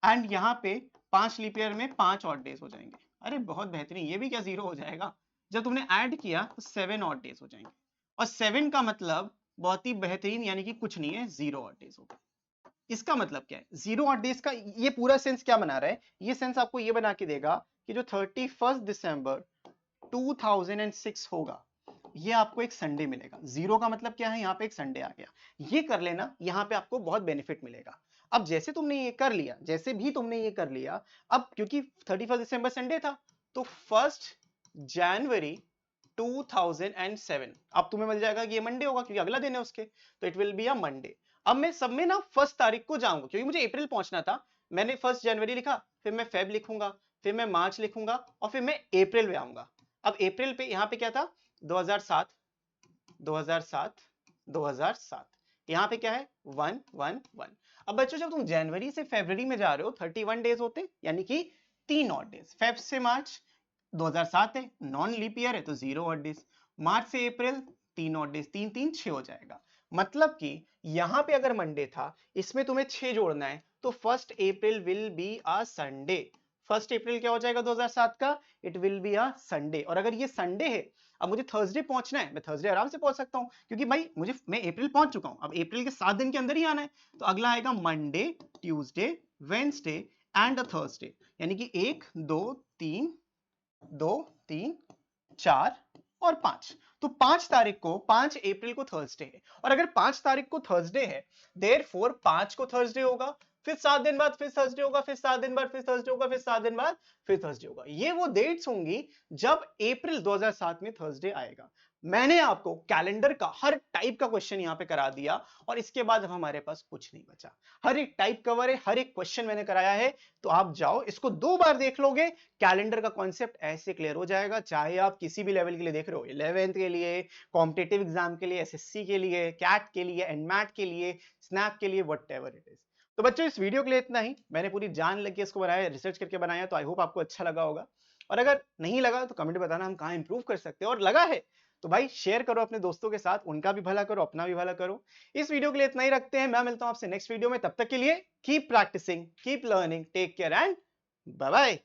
एंड यहाँ पे 5 लीप ईयर में 5 ऑड डेज हो जाएंगे। अरे बहुत बेहतरीन, ये भी क्या 0 हो जाएगा? जब तुमने ऐड किया तो 7 ऑड डेज हो जाएंगे, और 7 का मतलब बहुत ही बेहतरीन, यानी कि कुछ नहीं है, 0 ऑड डेज होगा। इसका मतलब क्या है? 0 ऑड डेज का ये पूरा सेंस क्या बना रहा है? ये सेंस आपको ये बना के देगा कि जो 31 दिसंबर 2006 होगा, ये आपको एक संडे मिलेगा। 0 का मतलब क्या है? यहाँ पे एक संडे आ गया। ये कर लेना, यहाँ पे आपको बहुत बेनिफिट मिलेगा। अब जैसे तुमने ये कर लिया, जैसे भी तुमने ये कर लिया, अब क्योंकि 31 दिसंबर संडे था, तो 1 जनवरी 2007 अब तुम्हें मिल जाएगा कि ये मंडे होगा, क्योंकि अगला दिन है उसके, तो it will be a Monday. अब मैं सब में ना 1 तारीख को जाऊंगा, क्योंकि मुझे अप्रैल पहुंचना था। मैंने 1 जनवरी लिखा, फिर मैं फेब लिखूंगा, फिर मैं मार्च लिखूंगा, और फिर मैं अप्रैल में आऊंगा। अब अप्रैल पे यहाँ पे क्या था? 2007, 2007, 2007, यहाँ पे क्या है? 1 1 1। अब बच्चों जब तुम जनवरी से फरवरी में जा रहे हो, 31 डेज होते, यानी कि 3 ऑड डेज। फेब से मार्च 2007 है, नॉन लीप ईयर है, तो 0 ऑड डेज। मार्च से अप्रैल 3 ऑड डेज, 3 3 6 हो जाएगा। मतलब कि यहाँ पे अगर मंडे था, इसमें तुम्हें 6 जोड़ना है, तो 1 अप्रैल विल बी अ संडे। 1 अप्रैल क्या हो जाएगा 2007 का? It will be a Sunday. और अगर ये संडे है, अब मुझे थर्सडे पहुंचना है, मैं थर्सडे आराम से पहुंच सकता हूं, क्योंकि भाई मैं अप्रैल पहुंच चुका हूं। अब अप्रैल के 7 दिन के अंदर ही आना है, तो अगला आएगा Monday, Tuesday, Wednesday and Thursday, यानी कि 1 2 3 2 3 4 और 5। तो 5 तारीख को, 5 अप्रैल को थर्सडे है, और अगर 5 तारीख को थर्सडे है, देयरफॉर 5 को थर्सडे होगा, फिर 7 दिन बाद फिर थर्सडे होगा, फिर 7 दिन बाद फिर थर्सडे होगा, फिर 7 दिन बाद फिर थर्सडे होगा। ये वो डेट्स होंगी जब अप्रैल 2007 में थर्सडे आएगा। मैंने आपको कैलेंडर का हर टाइप का क्वेश्चन यहां पे करा दिया, और इसके बाद अब हमारे पास कुछ नहीं बचा। हर एक टाइप कवर है, हर एक क्वेश्चन मैंने कराया है। तो आप जाओ, इसको 2 बार देख लोगे, कैलेंडर का कॉन्सेप्ट ऐसे क्लियर हो जाएगा। चाहे आप किसी भी लेवल के लिए देख रहे हो, 11th के लिए, कॉम्पिटिटिव एग्जाम के लिए, एसएससी के लिए, कैट के लिए, एनमैट के लिए, स्नैप के लिए, व्हाटएवर इट इज। तो बच्चों इस वीडियो के लिए इतना ही। मैंने पूरी जान लग के इसको बनाया, रिसर्च करके बनाया, तो आई होप आपको अच्छा लगा होगा। और अगर नहीं लगा तो कमेंट में बताना, हम कहाँ इंप्रूव कर सकते हैं। और लगा है तो भाई शेयर करो अपने दोस्तों के साथ, उनका भी भला करो, अपना भी भला करो। इस वीडियो के लिए इतना ही रखते हैं, मैं मिलता हूं आपसे नेक्स्ट वीडियो में। तब तक के लिए keep practising, keep learning, take care and bye bye.